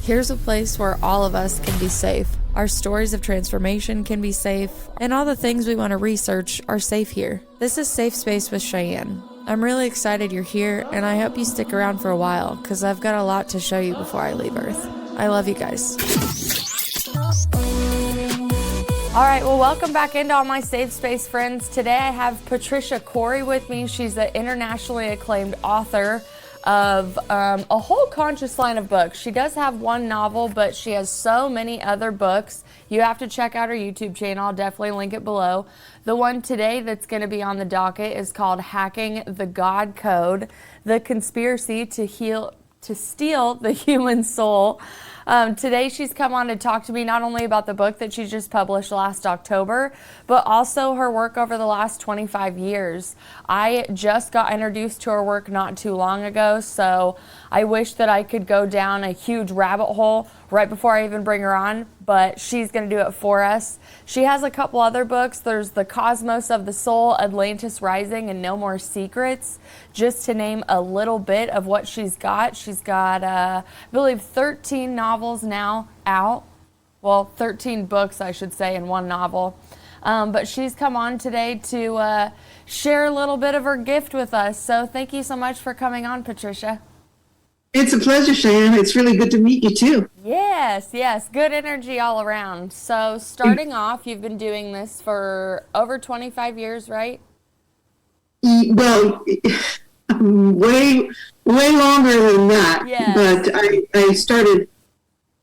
Here's a place where all of us can be safe. Our stories of transformation can be safe, and all the things we want to research are safe here. This is Safe Space with Cheyenne. I'm really excited you're here, and I hope you stick around for a while, because I've got a lot to show you before I leave Earth. I love you guys. All right, well, welcome back into all my Safe Space friends. Today I have Patricia Cori with me. She's an internationally acclaimed author of a whole conscious line of books. She does have one novel, but she has so many other books. You have to check out her YouTube channel. I'll definitely link it below. The one today that's going to be on the docket is called Hacking the God Code, The Conspiracy to Steal the Human Soul. Today she's come on to talk to me not only about the book that she just published last October, but also her work over the last 25 years. I just got introduced to her work not too long ago, so I wish that I could go down a huge rabbit hole right before I even bring her on, but she's going to do it for us. She has a couple other books. There's The Cosmos of the Soul, Atlantis Rising, and No More Secrets, just to name a little bit of what she's got. She's got, I believe, 13 novels now out. Well, 13 books, I should say, in one novel. But she's come on today to share a little bit of her gift with us. So thank you so much for coming on, Patricia. It's a pleasure, Cheyenne. It's really good to meet you, too. Yes. Good energy all around. So starting off, you've been doing this for over 25 years, right? Well, way longer than that. Yes. But I started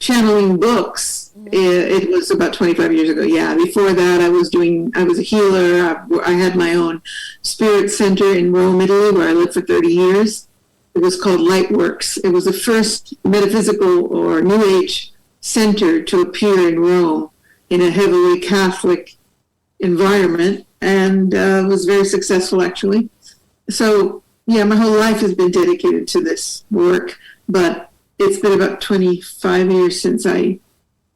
channeling books. It was about 25 years ago. Yeah. Before that, I was a healer. I had my own spirit center in Rome, Italy, where I lived for 30 years. It was called Lightworks. It was the first metaphysical or New Age center to appear in Rome in a heavily Catholic environment, and was very successful, actually. So, yeah, my whole life has been dedicated to this work, but it's been about 25 years since I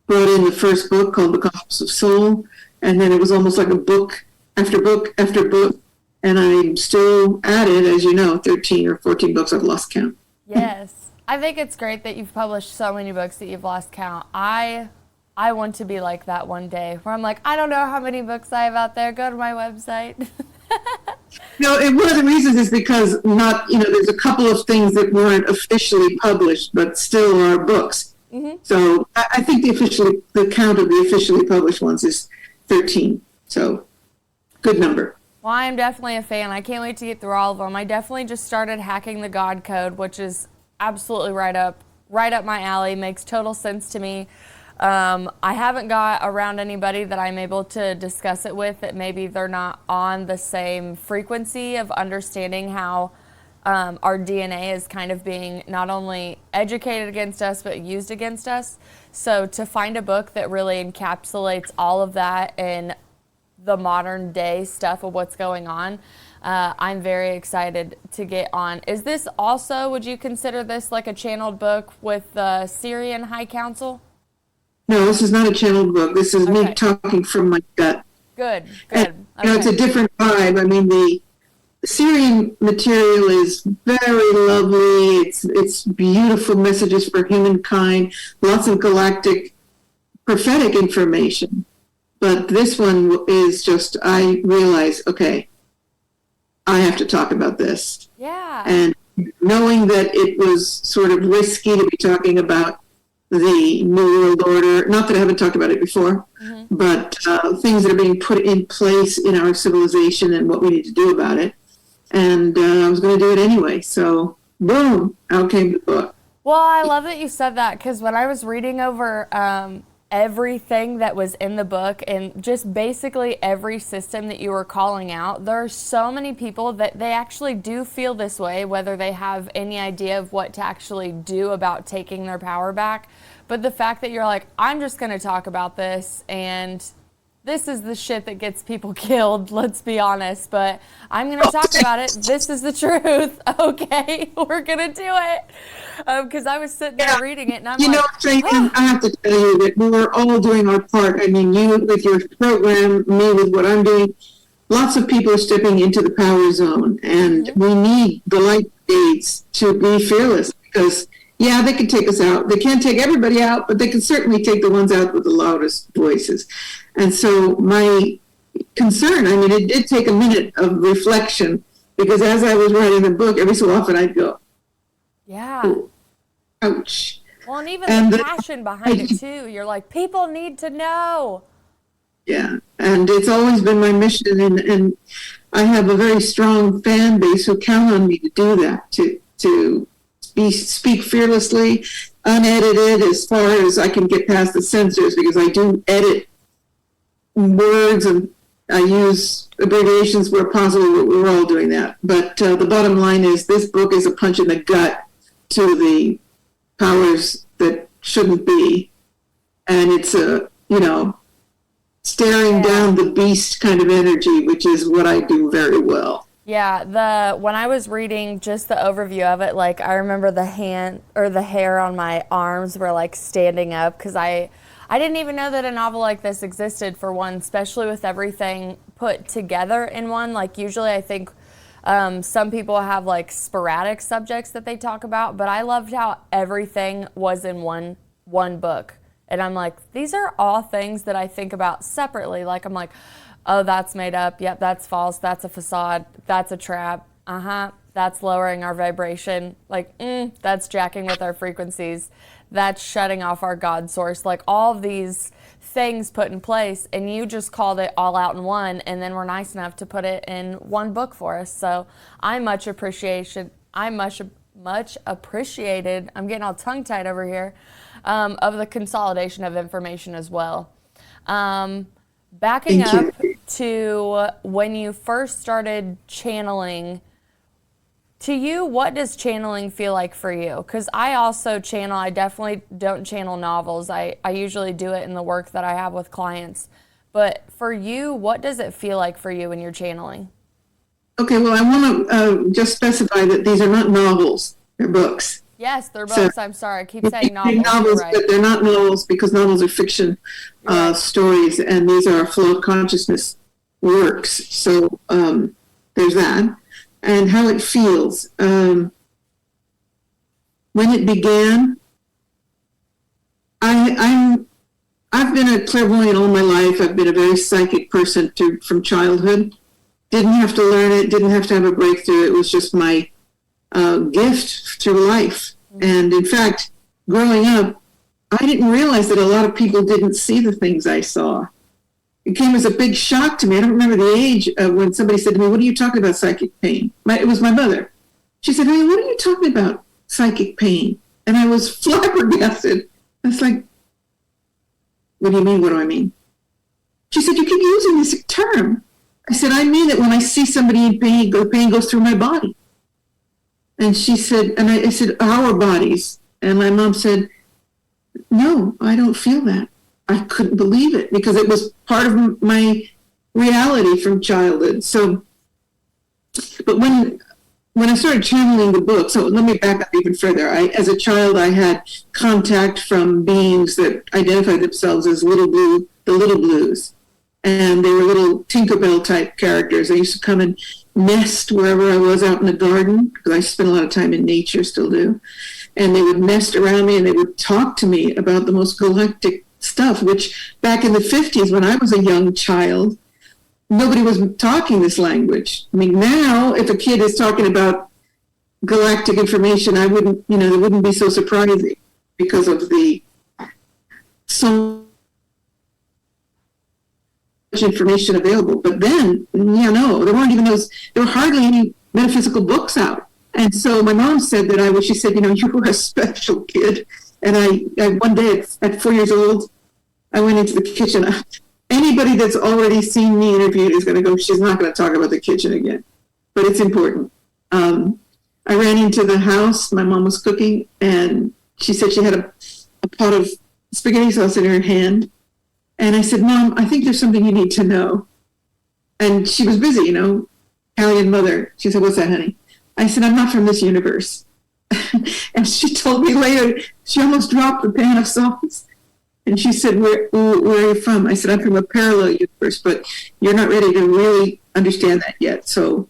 brought in the first book called The Cosmos of Soul, and then it was almost like a book after book after book. And I'm still at it, as you know, 13 or 14 books. I've lost count. Yes. I think it's great that you've published so many books that you've lost count. I want to be like that one day, where I'm like, I don't know how many books I have out there. Go to my website. No, and one of the reasons is because there's a couple of things that weren't officially published, but still are books. Mm-hmm. So I think the count of the officially published ones is 13. So good number. Well, I'm definitely a fan. I can't wait to get through all of them. I definitely just started Hacking the God Code, which is absolutely right up my alley. Makes total sense to me. I haven't got around anybody that I'm able to discuss it with that maybe they're not on the same frequency of understanding how our DNA is kind of being not only educated against us, but used against us. So to find a book that really encapsulates all of that in the modern day stuff of what's going on, I'm very excited to get on. Is this also, would you consider this like a channeled book with the Syrian High Council? No, this is not a channeled book. This is me talking from my gut. Good. And, it's a different vibe. I mean, the Syrian material is very lovely. It's beautiful messages for humankind, lots of galactic prophetic information. But this one is just, I realize, okay, I have to talk about this. Yeah. And knowing that it was sort of risky to be talking about the New World Order, not that I haven't talked about it before, but things that are being put in place in our civilization and what we need to do about it. And I was going to do it anyway. So, boom, out came the book. Well, I love that you said that, because when I was reading over everything that was in the book and just basically every system that you were calling out, there are so many people that they actually do feel this way, whether they have any idea of what to actually do about taking their power back. But the fact that you're like, I'm just going to talk about this, and this is the shit that gets people killed, let's be honest, but I'm going to talk about it. This is the truth. Okay, we're going to do it. Because I was sitting there reading it, and I'm Cheyenne, I have to tell you that we're all doing our part. I mean, you with your program, me with what I'm doing. Lots of people are stepping into the power zone, and we need the light brigades to be fearless, because Yeah, they can take us out. They can't take everybody out, but they can certainly take the ones out with the loudest voices. And so my concern, I mean, it did take a minute of reflection, because as I was writing the book, every so often I'd go, Yeah. "Oh, ouch." Well, and even And the passion behind it too. You're like, people need to know. yeah, and it's always been my mission, and I have a very strong fan base who count on me to do that, to speak fearlessly, unedited, as far as I can get past the censors, because I do edit words and I use abbreviations where possible, but we're all doing that. But the bottom line is, this book is a punch in the gut to the powers that shouldn't be. And it's a, staring down the beast kind of energy, which is what I do very well. Yeah, when I was reading just the overview of it, like I remember the hair on my arms were like standing up, because I didn't even know that a novel like this existed, for one, especially with everything put together in one. Like usually I think some people have like sporadic subjects that they talk about, but I loved how everything was in one book. And I'm like, these are all things that I think about separately. Like I'm like, oh, that's made up. Yep, that's false. That's a facade. That's a trap. That's lowering our vibration. Like, that's jacking with our frequencies. That's shutting off our God source. Like all of these things put in place, and you just called it all out in one, and then were nice enough to put it in one book for us. So I much appreciated. I'm getting all tongue-tied over here, of the consolidation of information as well. Backing up to when you first started channeling, to you, what does channeling feel like for you? Because I also channel. I definitely don't channel novels. I usually do it in the work that I have with clients. But for you, what does it feel like for you when you're channeling? Okay, well, I want to just specify that these are not novels, they're books. Yes, they're books. So, I'm sorry, I keep saying novels. Novels, right. But they're not novels, because novels are fiction stories, and these are flow of consciousness works. So there's that. And how it feels. When it began, I've been a clairvoyant all my life. I've been a very psychic person from childhood. Didn't have to learn it, didn't have to have a breakthrough. It was just my gift through life. And in fact, growing up, I didn't realize that a lot of people didn't see the things I saw. It came as a big shock to me. I don't remember the age when somebody said to me, "What are you talking about, psychic pain?" It was my mother. She said, "Hey, what are you talking about, psychic pain?" And I was flabbergasted. I was like, "What do you mean? What do I mean?" She said, "You keep using this term." I said, "I mean that when I see somebody in pain, the pain goes through my body." And she said, and I said, "Our bodies." And my mom said, "No, I don't feel that." I couldn't believe it, because it was part of my reality from childhood. So, but when I started channeling the book, so let me back up even further. As a child, I had contact from beings that identified themselves as the Little Blues. And they were little Tinkerbell type characters. They used to come and nest wherever I was out in the garden, because I spent a lot of time in nature, still do. And they would nest around me, and they would talk to me about the most galactic stuff, which back in the 50s, when I was a young child, nobody was talking this language. I mean, now if a kid is talking about galactic information, it wouldn't be so surprising, because of the so much information available. But then, there weren't even there were hardly any metaphysical books out. And so my mom said that she said, "You were a special kid." And I one day at 4 years old, I went into the kitchen. Anybody that's already seen me interviewed is going to go, "She's not going to talk about the kitchen again." But it's important. I ran into the house. My mom was cooking, and she said she had a pot of spaghetti sauce in her hand. And I said, "Mom, I think there's something you need to know." And she was busy, Italian mother. She said, "What's that, honey?" I said, "I'm not from this universe." And she told me later, she almost dropped the pan of sauce. And she said, where are you from? I said, "I'm from a parallel universe, but you're not ready to really understand that yet. So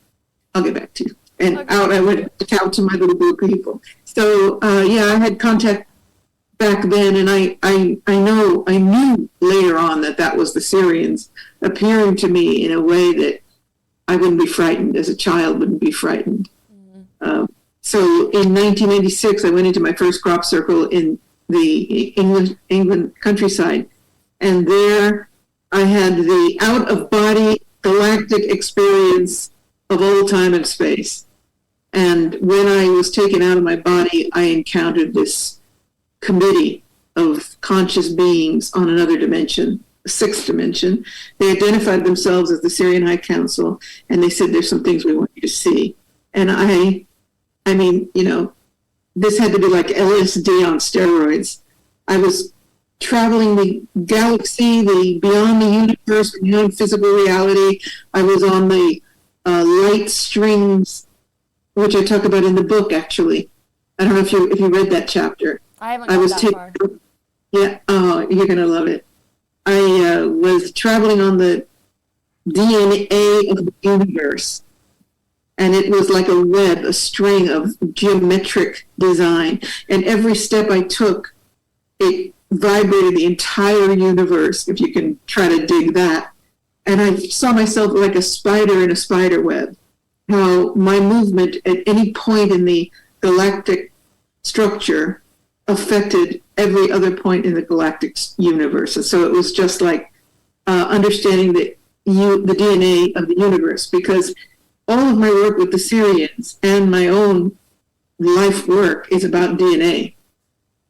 I'll get back to you." And out I went to count to my little blue people. So yeah, I had contact back then, and I knew later on that was the Syrians appearing to me in a way that I wouldn't be frightened, as a child wouldn't be frightened. So in 1996, I went into my first crop circle in the England countryside, and there I had the out-of-body galactic experience of all time and space. And when I was taken out of my body, I encountered this committee of conscious beings on another dimension, a sixth dimension. They identified themselves as the Syrian High Council, and they said, there's some things we want you to see. And I mean, you know, this had to be like LSD on steroids. I was traveling the galaxy, the beyond the universe, beyond physical reality. I was on the light strings, which I talk about in the book, actually. I don't know if you read that chapter. I haven't gone that far. Yeah, oh, you're going to love it. I was traveling on the DNA of the universe, and it was like a web, a string of geometric design. And every step I took, it vibrated the entire universe, if you can try to dig that. And I saw myself like a spider in a spider web, how my movement at any point in the galactic structure affected every other point in the galactic universe. And so it was just like understanding the DNA of the universe, because all of my work with the Syrians and my own life work is about DNA,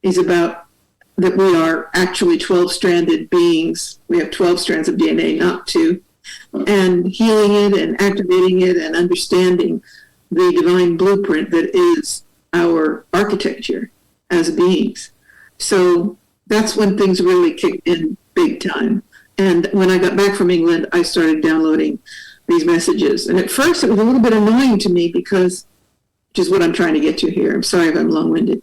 is about that we are actually 12-stranded beings. We have 12 strands of DNA, not 2, and healing it and activating it and understanding the divine blueprint that is our architecture as beings. So that's when things really kicked in big time. And when I got back from England, I started downloading these messages. And at first it was a little bit annoying to me because, which is what I'm trying to get to here. I'm sorry if I'm long-winded.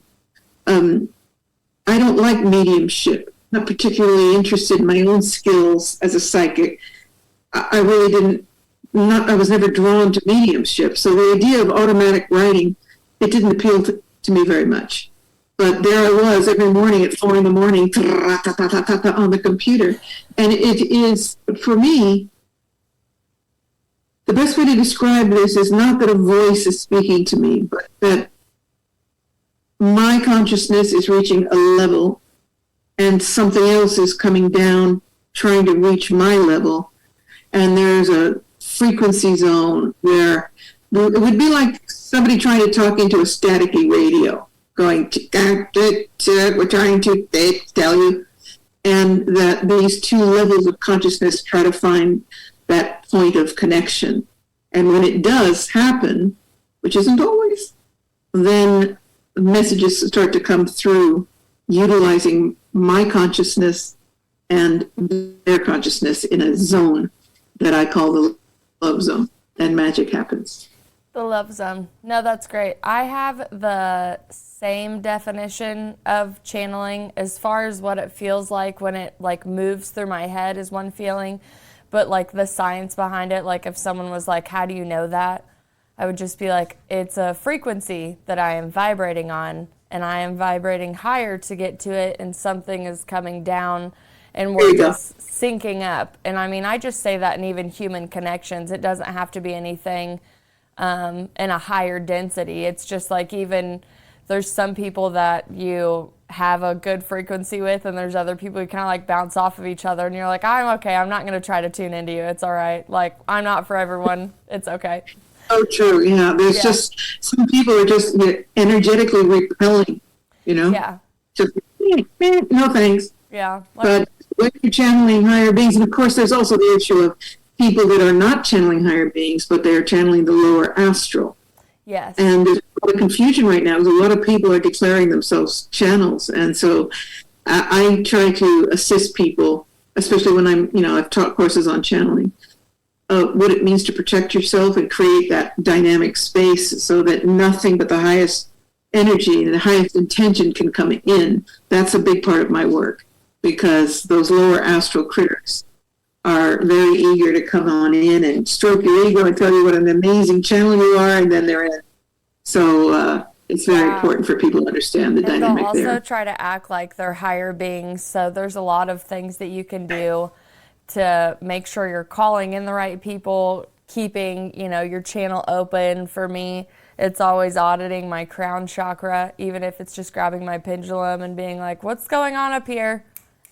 I don't like mediumship. Not particularly interested in my own skills as a psychic. I really I was never drawn to mediumship. So the idea of automatic writing, it didn't appeal to me very much. But there I was every morning at 4 a.m. on the computer. And it is, for me, the best way to describe this is not that a voice is speaking to me, but that my consciousness is reaching a level and something else is coming down, trying to reach my level. And there's a frequency zone where it would be like somebody trying to talk into a staticky radio, going, we're trying to tell you. And that these two levels of consciousness try to find that point of connection. And when it does happen, which isn't always, then messages start to come through utilizing my consciousness and their consciousness in a zone that I call the love zone, and magic happens. The love zone. No, that's great. I have the same definition of channeling as far as what it feels like when it like moves through my head is one feeling, but like the science behind it, like if someone was like, how do you know that? I would just be like, it's a frequency that I am vibrating on, and I am vibrating higher to get to it, and something is coming down, and we're just syncing up. And I mean, I just say that in even human connections. It doesn't have to be anything in a higher density. It's just like, even there's some people that you have a good frequency with, and there's other people who kind of like bounce off of each other, and you're like, I'm okay, I'm not going to try to tune into you. It's all right. Like, I'm not for everyone. It's okay. Oh, true. Yeah. There's just some people are just energetically repelling, you know? Yeah. Just, no thanks. Yeah. But when you're channeling higher beings, and of course there's also the issue of people that are not channeling higher beings, but they're channeling the lower astral. Yes. And there's a lot of confusion right now because a lot of people are declaring themselves channels. And so I try to assist people, especially when I've taught courses on channeling, what it means to protect yourself and create that dynamic space so that nothing but the highest energy and the highest intention can come in. That's a big part of my work, because those lower astral critters are very eager to come on in and stroke your ego and tell you what an amazing channel you are, and then they're in. So It's very Yeah. important for people to understand the And they'll dynamic also there. try to act like they're higher beings. So there's a lot of things that you can do to make sure you're calling in the right people, keeping, your channel open. For me, it's always auditing my crown chakra, even if it's just grabbing my pendulum and being like, what's going on up here?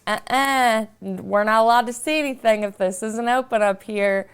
We're not allowed to see anything if this isn't open up here.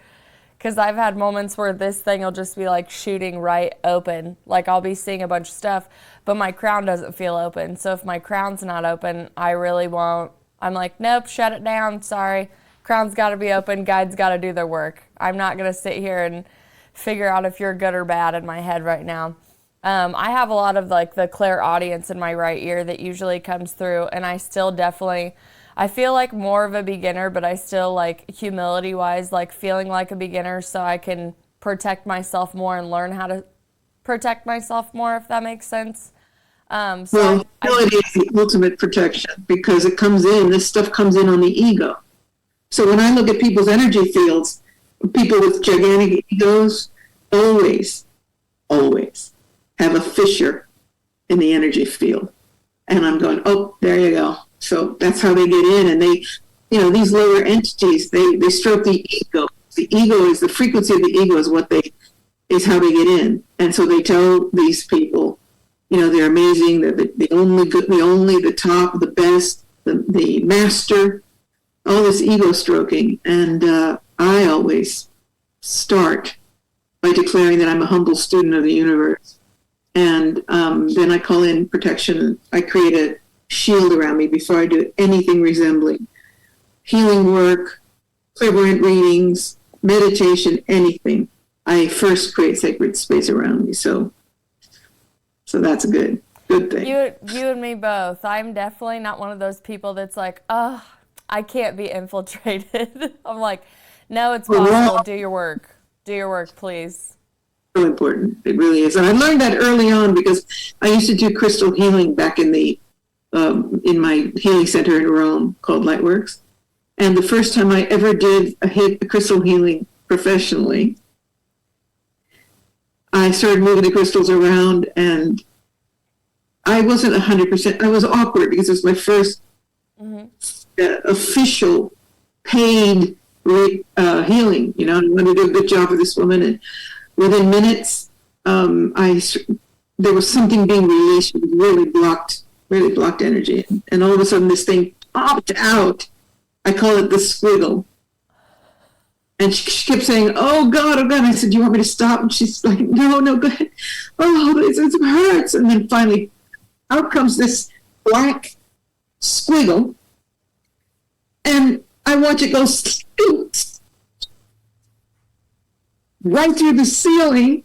Because I've had moments where this thing will just be like shooting right open. Like I'll be seeing a bunch of stuff, but my crown doesn't feel open. So if my crown's not open, I really won't. I'm like, nope, shut it down. Sorry. Crown's got to be open. Guides got to do their work. I'm not going to sit here and figure out if you're good or bad in my head right now. I have a lot of like the clairaudience in my right ear that usually comes through, and I still definitely, I feel like more of a beginner, but I still like humility wise, like feeling like a beginner so I can protect myself more and learn how to protect myself more, if that makes sense. Well, humility is the ultimate protection because this stuff comes in on the ego. So when I look at people's energy fields, people with gigantic egos always, always have a fissure in the energy field. And I'm going, oh, there you go. So that's how they get in. And they, these lower entities, they stroke the ego. The ego is the frequency of the ego is how they get in. And so they tell these people, they're amazing. They're the only good, the top, the best, the master, all this ego stroking. And I always start by declaring that I'm a humble student of the universe. And then I call in protection. I create a shield around me before I do anything resembling healing work, clairvoyant readings, meditation, anything. I first create sacred space around me. So that's a good thing. You and me both. I'm definitely not one of those people that's like, oh, I can't be infiltrated. I'm like, no, it's possible. Do your work. Do your work, please. So important. It really is. And I learned that early on because I used to do crystal healing back in in my healing center in Rome called Lightworks. And the first time I ever did a crystal healing professionally, I started moving the crystals around and I wasn't 100%. I was awkward because it was my first official paid healing. I wanted to do a good job for this woman. And within minutes, there was something being released. It really blocked energy. And all of a sudden, this thing popped out. I call it the squiggle. And she kept saying, oh, God, oh, God. I said, do you want me to stop? And she's like, no, go ahead. Oh, it hurts. And then finally, out comes this black squiggle. And I watch it go right through the ceiling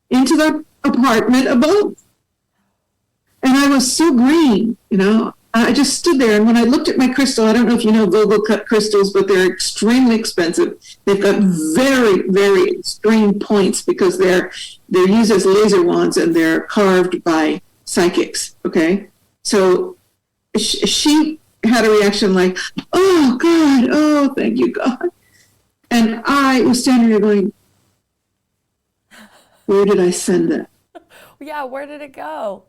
into the apartment above. And I was so green, I just stood there. And when I looked at my crystal, I don't know if you know Vogel cut crystals, but they're extremely expensive. They've got very, very extreme points because they're used as laser wands and they're carved by psychics. Okay. So she had a reaction like, oh, God, oh, thank you, God. And I was standing there going, where did I send that? Yeah, where did it go?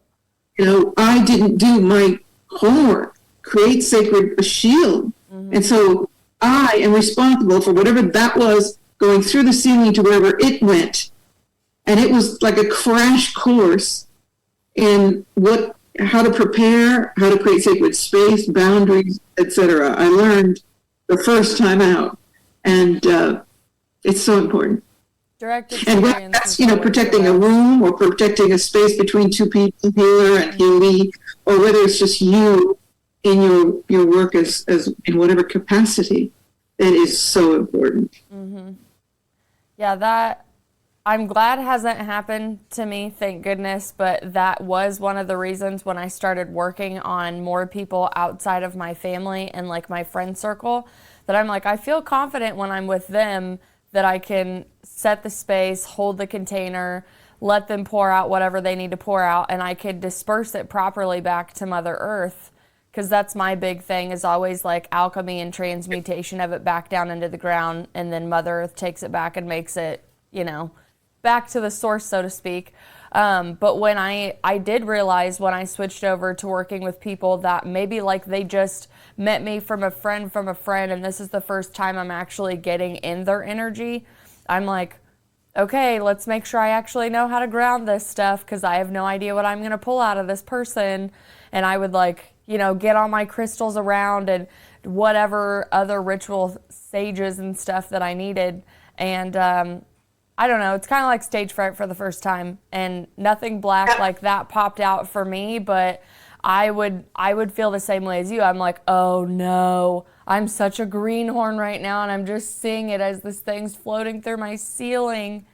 I didn't do my homework, create a shield. Mm-hmm. And so I am responsible for whatever that was going through the ceiling to wherever it went. And it was like a crash course in how to prepare, how to create sacred space, boundaries, etc. I learned the first time out. And it's so important. Direct experience. And that's, protecting a room or protecting a space between two people, healer and healee, or whether it's just you in your work as in whatever capacity, it is so important. Mm-hmm. Yeah, that I'm glad hasn't happened to me, thank goodness, but that was one of the reasons when I started working on more people outside of my family and like my friend circle, that I'm like, I feel confident when I'm with them that I can set the space, hold the container, let them pour out whatever they need to pour out, and I can disperse it properly back to Mother Earth. Because that's my big thing, is always like alchemy and transmutation of it back down into the ground, and then Mother Earth takes it back and makes it, back to the source, so to speak. But when I did realize when I switched over to working with people that maybe like they just met me from a friend, and this is the first time I'm actually getting in their energy, I'm like, okay, let's make sure I actually know how to ground this stuff, because I have no idea what I'm going to pull out of this person. And I would like, get all my crystals around and whatever other ritual sages and stuff that I needed. And I don't know, it's kind of like stage fright for the first time, and nothing black like that popped out for me, but I would feel the same way as you. I'm like, oh no, I'm such a greenhorn right now, and I'm just seeing it as this thing's floating through my ceiling.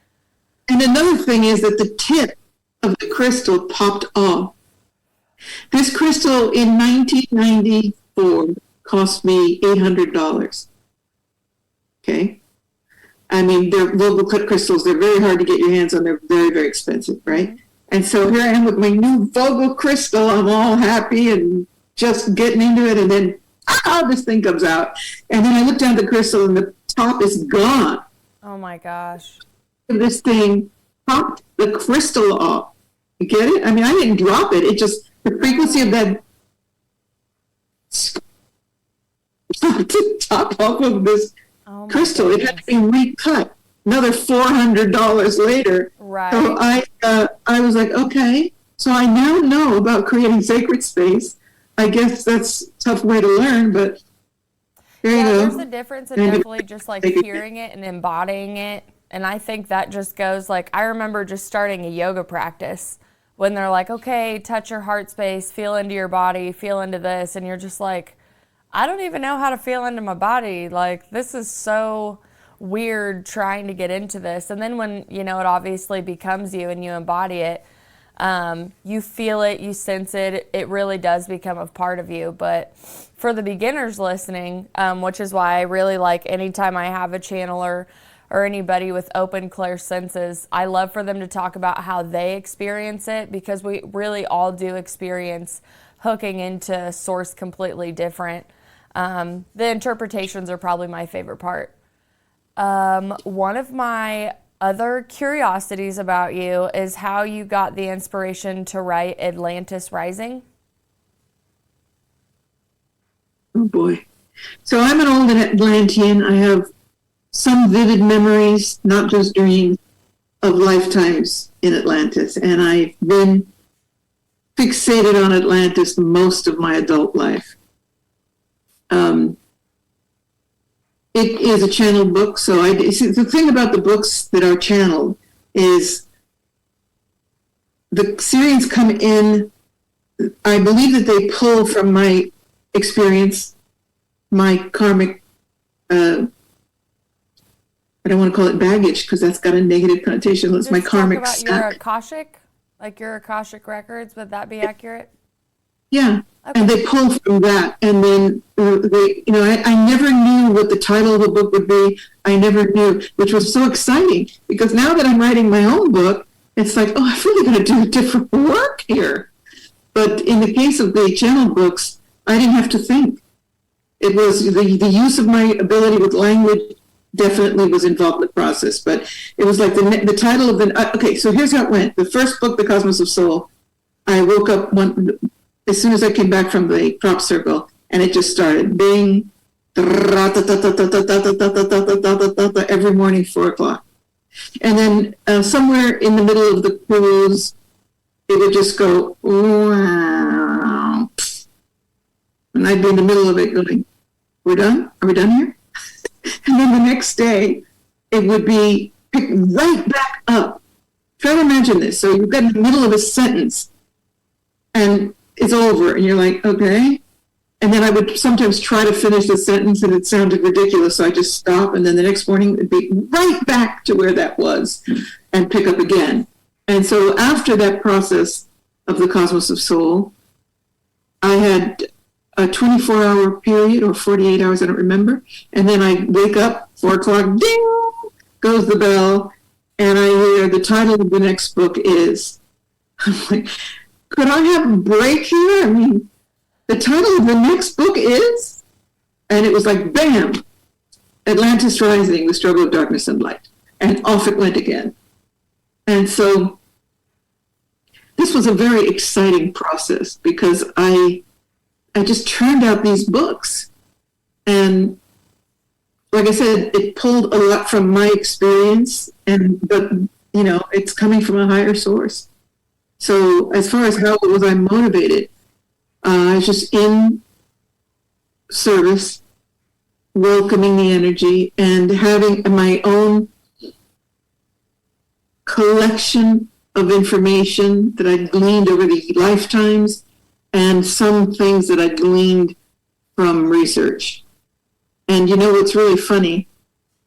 And another thing is that the tip of the crystal popped off. This crystal in 1994 cost me $800. Okay? I mean, they're Vogel crystals. They're very hard to get your hands on. They're very, very expensive, right? And so here I am with my new Vogel crystal. I'm all happy and just getting into it. And then, this thing comes out. And then I look down at the crystal and the top is gone. Oh my gosh. This thing popped the crystal off. You get it? I mean, I didn't drop it. It just, the frequency of that top off of this crystal. It had to be recut. Another $400 later. Right. So I was like, okay. So I now know about creating sacred space. I guess that's a tough way to learn, but there you go. There's a difference in definitely just like hearing it and embodying it. And I think that just goes like, I remember just starting a yoga practice when they're like, okay, touch your heart space, feel into your body, feel into this. And you're just like, I don't even know how to feel into my body. Like, this is so weird trying to get into this. And then when, it obviously becomes you and you embody it, you feel it, you sense it, it really does become a part of you. But for the beginners listening, which is why I really like anytime I have a channeler or anybody with open clair senses, I love for them to talk about how they experience it, because we really all do experience hooking into source completely different. The interpretations are probably my favorite part. One of my other curiosities about you is how you got the inspiration to write Atlantis Rising. Oh boy. So I'm an old Atlantean. I have some vivid memories, not just dreams, of lifetimes in Atlantis. And I've been fixated on Atlantis most of my adult life. It is a channeled book, so the thing about the books that are channeled is the Syrians come in, I believe that they pull from my experience, my karmic, I don't want to call it baggage because that's got a negative connotation. It's my karmic about stack. your Akashic, like your Akashic records, would that be accurate? Yeah. Okay. And they pull from that. And then, I never knew what the title of the book would be. I never knew, which was so exciting, because now that I'm writing my own book, it's like, I'm really going to do different work here. But in the case of the channel books, I didn't have to think. It was the use of my ability with language definitely was involved in the process. But it was like the title of okay, so here's how it went. The first book, The Cosmos of Soul, I woke up as soon as I came back from the crop circle, and it just started bing, every morning, 4:00. And then somewhere in the middle of the cruise, it would just go, wow. And I'd be in the middle of it going, we're done? Are we done here? And then the next day, it would be picked right back up. Try to imagine this. So you've got in the middle of a sentence, and it's over, and you're like, okay. And then I would sometimes try to finish the sentence, and it sounded ridiculous, so I just stop, and then the next morning it'd be right back to where that was and pick up again. And so after that process of the Cosmos of Soul, I had a 24-hour period, or 48 hours, I don't remember, and then I wake up, 4:00, ding, goes the bell, and I hear the title of the next book is, I'm like, could I have a break here? I mean, the title of the next book is, and it was like, bam, Atlantis Rising, The Struggle of Darkness and Light. And off it went again. And so this was a very exciting process because I just turned out these books. And like I said, it pulled a lot from my experience, but it's coming from a higher source. So as far as how was I motivated, I was just in service, welcoming the energy, and having my own collection of information that I'd gleaned over the lifetimes, and some things that I'd gleaned from research. And you know what's really funny?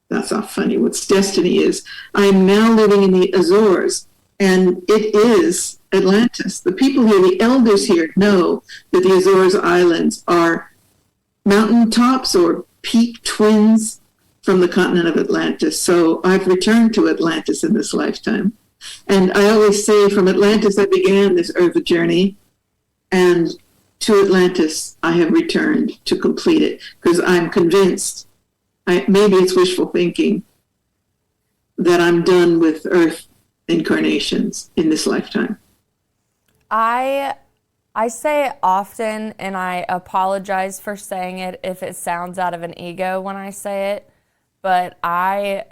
That's not funny. What's destiny is, I'm now living in the Azores, and it is Atlantis. The people here, the elders here, know that the Azores Islands are mountaintops or peak twins from the continent of Atlantis. So I've returned to Atlantis in this lifetime. And I always say, from Atlantis I began this earth journey, and to Atlantis I have returned to complete it, because I'm convinced, maybe it's wishful thinking, that I'm done with earth incarnations in this lifetime. I say it often, and I apologize for saying it if it sounds out of an ego when I say it, but I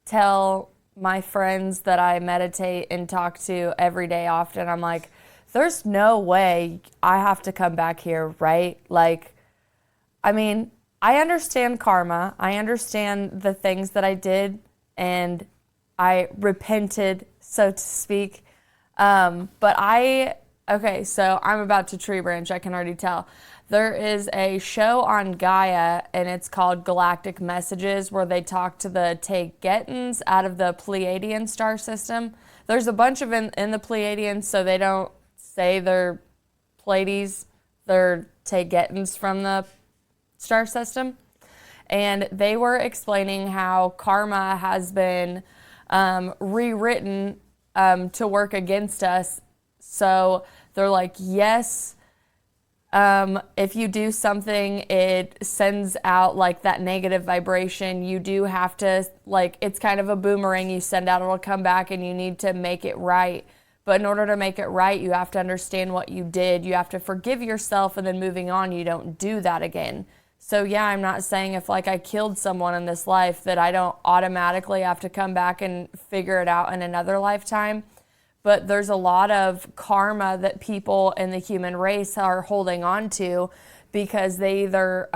tell my friends that I meditate and talk to every day often, I'm like, there's no way I have to come back here, right? Like, I mean, I understand karma. I understand the things that I did, and I repented, so to speak. Okay, so I'm about to tree branch, I can already tell. There is a show on Gaia, and it's called Galactic Messages, where they talk to the Taygetians out of the Pleiadian star system. There's a bunch of in the Pleiadians, so they don't say they're Pleiades, they're Taygetians from the star system. And they were explaining how karma has been rewritten to work against us. So they're like, yes, if you do something, it sends out like that negative vibration. You do have to, like, it's kind of a boomerang you send out, it'll come back, and you need to make it right. But in order to make it right, you have to understand what you did. You have to forgive yourself, and then moving on, you don't do that again. So yeah, I'm not saying if like I killed someone in this life that I don't automatically have to come back and figure it out in another lifetime. But there's a lot of karma that people in the human race are holding on to because they either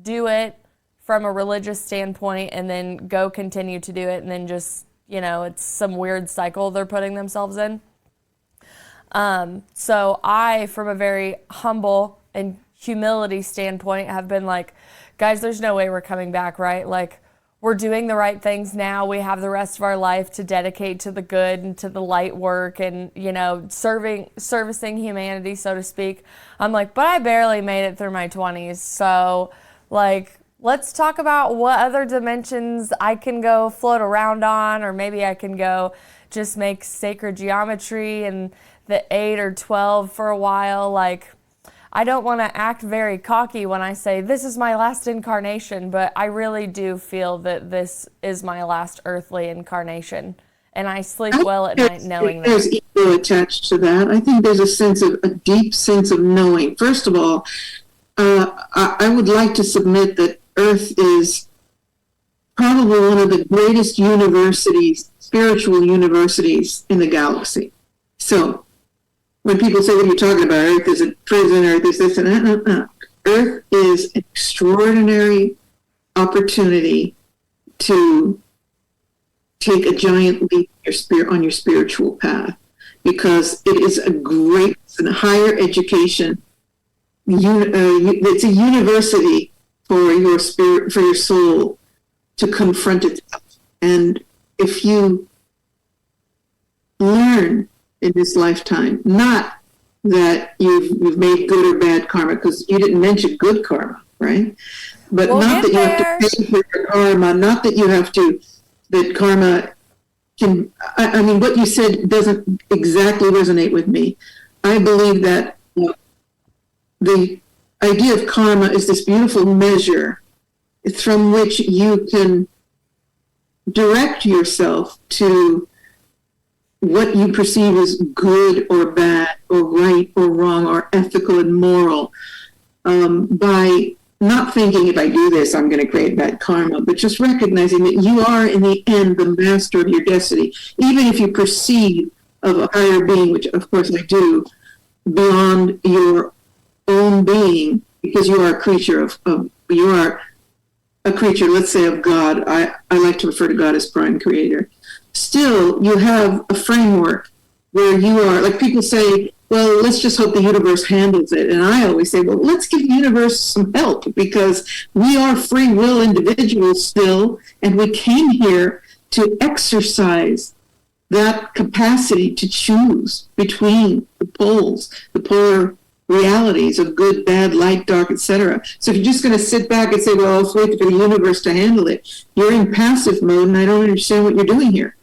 do it from a religious standpoint and then go continue to do it, and then just, it's some weird cycle they're putting themselves in. So I, from a very humble and humility standpoint, have been like, guys, there's no way we're coming back, right? Like, we're doing the right things now. We have the rest of our life to dedicate to the good and to the light work and, servicing humanity, so to speak. I'm like, but I barely made it through my 20s. So, like, let's talk about what other dimensions I can go float around on, or maybe I can go just make sacred geometry and the 8 or 12 for a while. Like, I don't want to act very cocky when I say this is my last incarnation, but I really do feel that this is my last earthly incarnation. And I sleep well at night knowing that. There's ego attached to that. I think there's a deep sense of knowing. First of all, I would like to submit that Earth is probably one of the greatest universities, spiritual universities in the galaxy. So, when people say, what are you talking about? Earth is a prison, Earth is this and that. No. Earth is an extraordinary opportunity to take a giant leap on your spiritual path, because it is it's a higher education. It's a university for your spirit, for your soul to confront itself. And if you learn in this lifetime, not that you've made good or bad karma, because you didn't mention good karma, right? But not that you have to pay for your karma, not that you have to, that karma can, I mean, what you said doesn't exactly resonate with me. I believe that the idea of karma is this beautiful measure from which you can direct yourself to what you perceive as good or bad or right or wrong or ethical and moral, by not thinking if I do this, I'm going to create bad karma, but just recognizing that you are in the end the master of your destiny, even if you perceive of a higher being, which of course I do, beyond your own being, because you are a creature you are a creature, let's say, of God. I like to refer to God as prime creator. Still, you have a framework where you are, like people say, well, let's just hope the universe handles it. And I always say, well, let's give the universe some help, because we are free will individuals still, and we came here to exercise that capacity to choose between the poles, the polar realities of good, bad, light, dark, etc. So if you're just going to sit back and say, well, I'll wait for the universe to handle it, you're in passive mode, and I don't understand what you're doing here,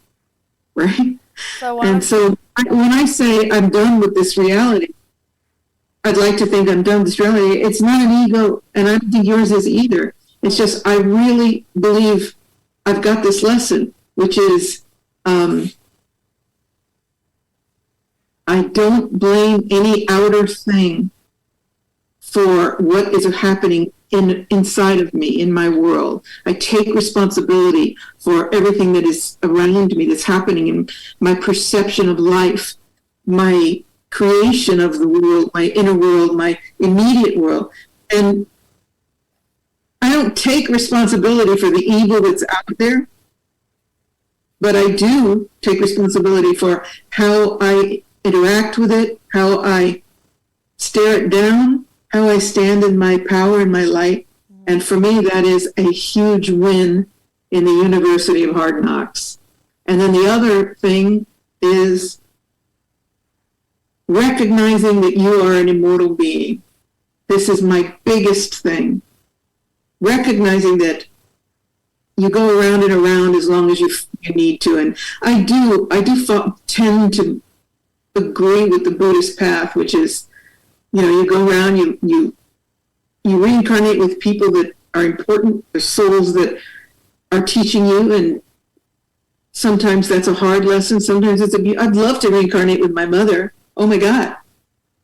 right? So when I say I'm done with this reality, I'd like to think I'm done with this reality. It's not an ego, and I don't think yours is either. It's just I really believe I've got this lesson, which is I don't blame any outer thing for what is happening inside of me, in my world. I take responsibility for everything that is around me, that's happening in my perception of life, my creation of the world, my inner world, my immediate world. And I don't take responsibility for the evil that's out there, but I do take responsibility for how I interact with it, how I stare it down, how I stand in my power and my light. And for me, that is a huge win in the University of Hard Knocks. And then the other thing is recognizing that you are an immortal being. This is my biggest thing. Recognizing that you go around and around as long as you need to. And I do tend to agree with the Buddhist path, which is, you go around, you reincarnate with people that are important, the souls that are teaching you, and sometimes that's a hard lesson. Sometimes I'd love to reincarnate with my mother. Oh my God,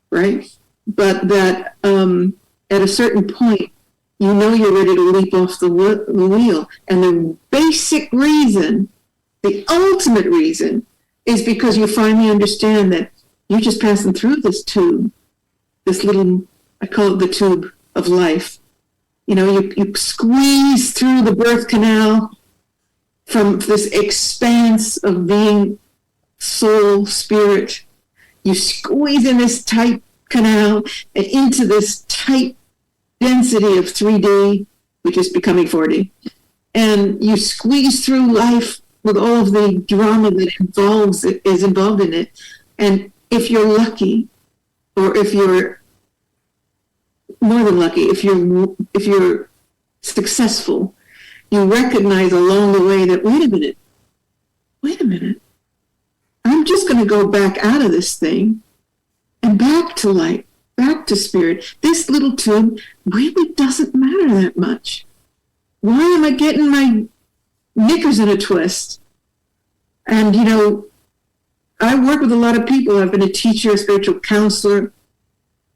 right? But that at a certain point, you're ready to leap off the wheel. And the basic reason, the ultimate reason, is because you finally understand that you're just passing through this tube, this little, I call it the tube of life. You squeeze through the birth canal from this expanse of being soul, spirit. You squeeze in this tight canal and into this tight density of 3D, which is becoming 4D. And you squeeze through life with all of the drama that is involved in it. And if you're lucky, or if you're more than lucky, if you're successful, you recognize along the way that, wait a minute, I'm just going to go back out of this thing and back to light, back to spirit. This little tube really doesn't matter that much. Why am I getting my knickers in a twist? And, I work with a lot of people. I've been a teacher, a spiritual counselor,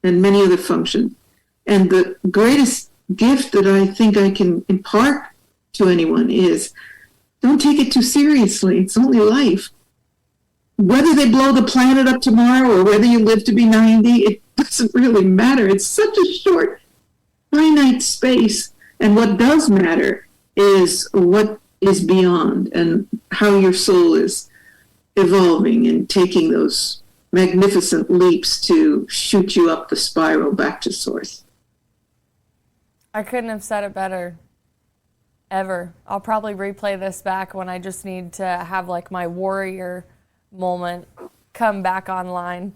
and many other functions. And the greatest gift that I think I can impart to anyone is, don't take it too seriously. It's only life. Whether they blow the planet up tomorrow or whether you live to be 90, it doesn't really matter. It's such a short, finite space. And what does matter is what is beyond, and how your soul is evolving and taking those magnificent leaps to shoot you up the spiral back to source. I couldn't have said it better, ever. I'll probably replay this back when I just need to have like my warrior moment come back online.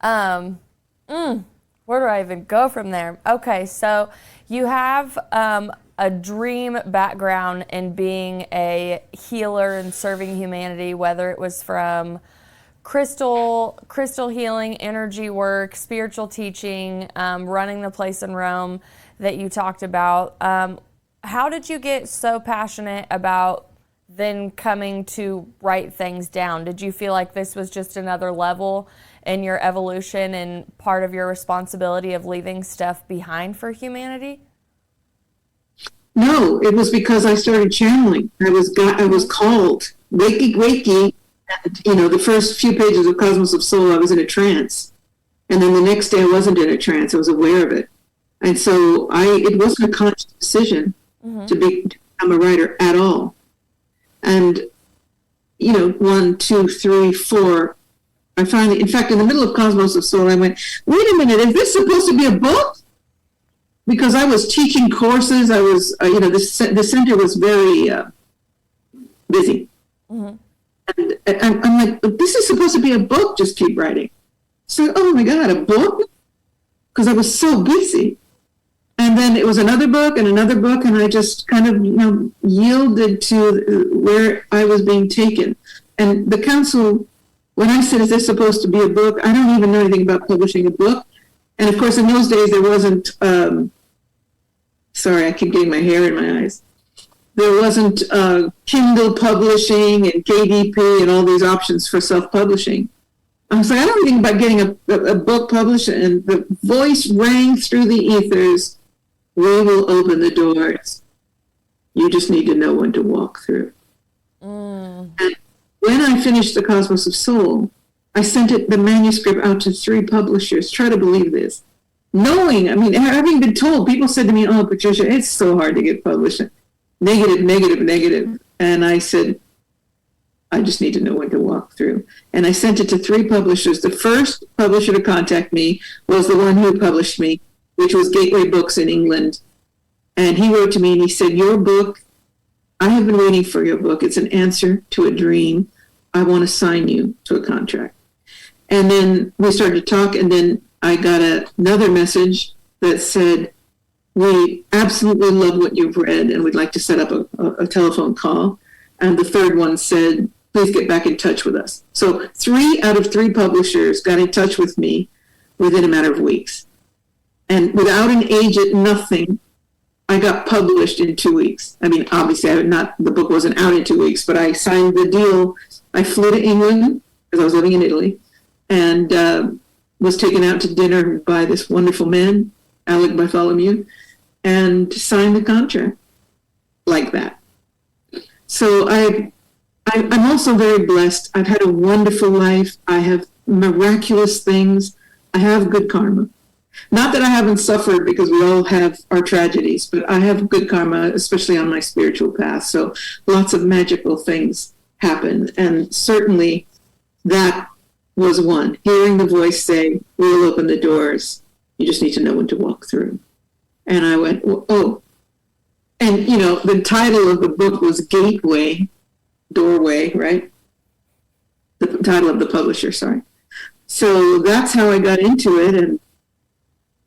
Where do I even go from there? Okay, so you have a dream background in being a healer and serving humanity, whether it was from crystal healing, energy work, spiritual teaching, running the place in Rome that you talked about. How did you get so passionate about then coming to write things down? Did you feel like this was just another level in your evolution and part of your responsibility of leaving stuff behind for humanity? No, it was because I started channeling. I was called. Wakey, the first few pages of Cosmos of Soul, I was in a trance. And then the next day I wasn't in a trance. I was aware of it. And so it wasn't a conscious decision to become a writer at all. And, 1, 2, 3, 4, I finally, in fact, in the middle of Cosmos of Soul, I went, wait a minute, is this supposed to be a book? Because I was teaching courses. I was, the center was very busy. And I'm like, but this is supposed to be a book, just keep writing. So, oh my God, a book? Because I was so busy. And then it was another book, and I just kind of, yielded to where I was being taken. And the council, when I said, is this supposed to be a book? I don't even know anything about publishing a book. And of course, in those days, there wasn't, sorry, I keep getting my hair in my eyes. There wasn't Kindle publishing and KDP and all these options for self-publishing. I was like, I don't know anything about getting a book published. And the voice rang through the ethers. We will open the doors. You just need to know when to walk through. And when I finished the Cosmos of Soul, I sent the manuscript out to 3 publishers. Try to believe this. Knowing, having been told, people said to me, oh, Patricia, it's so hard to get published. Negative. And I said, I just need to know when to walk through. And I sent it to 3 publishers. The first publisher to contact me was the one who published me, which was Gateway Books in England. And he wrote to me and he said, your book, I have been waiting for your book. It's an answer to a dream. I want to sign you to a contract. And then we started to talk, and then I got another message that said, we absolutely love what you've read, and we'd like to set up a telephone call. And the third one said, please get back in touch with us. So 3 out of 3 publishers got in touch with me within a matter of weeks. And without an agent, nothing, I got published in 2 weeks. Obviously, the book wasn't out in 2 weeks, but I signed the deal. I flew to England, because I was living in Italy, and was taken out to dinner by this wonderful man, Alec Bartholomew, and signed the contract like that. So I'm also very blessed. I've had a wonderful life. I have miraculous things. I have good karma. Not that I haven't suffered, because we all have our tragedies, but I have good karma, especially on my spiritual path. So lots of magical things happen. And certainly that was one. Hearing the voice say, we'll open the doors. You just need to know when to walk through. And I went, oh. And, the title of the book was Gateway, Doorway, right? The title of the publisher, sorry. So that's how I got into it. And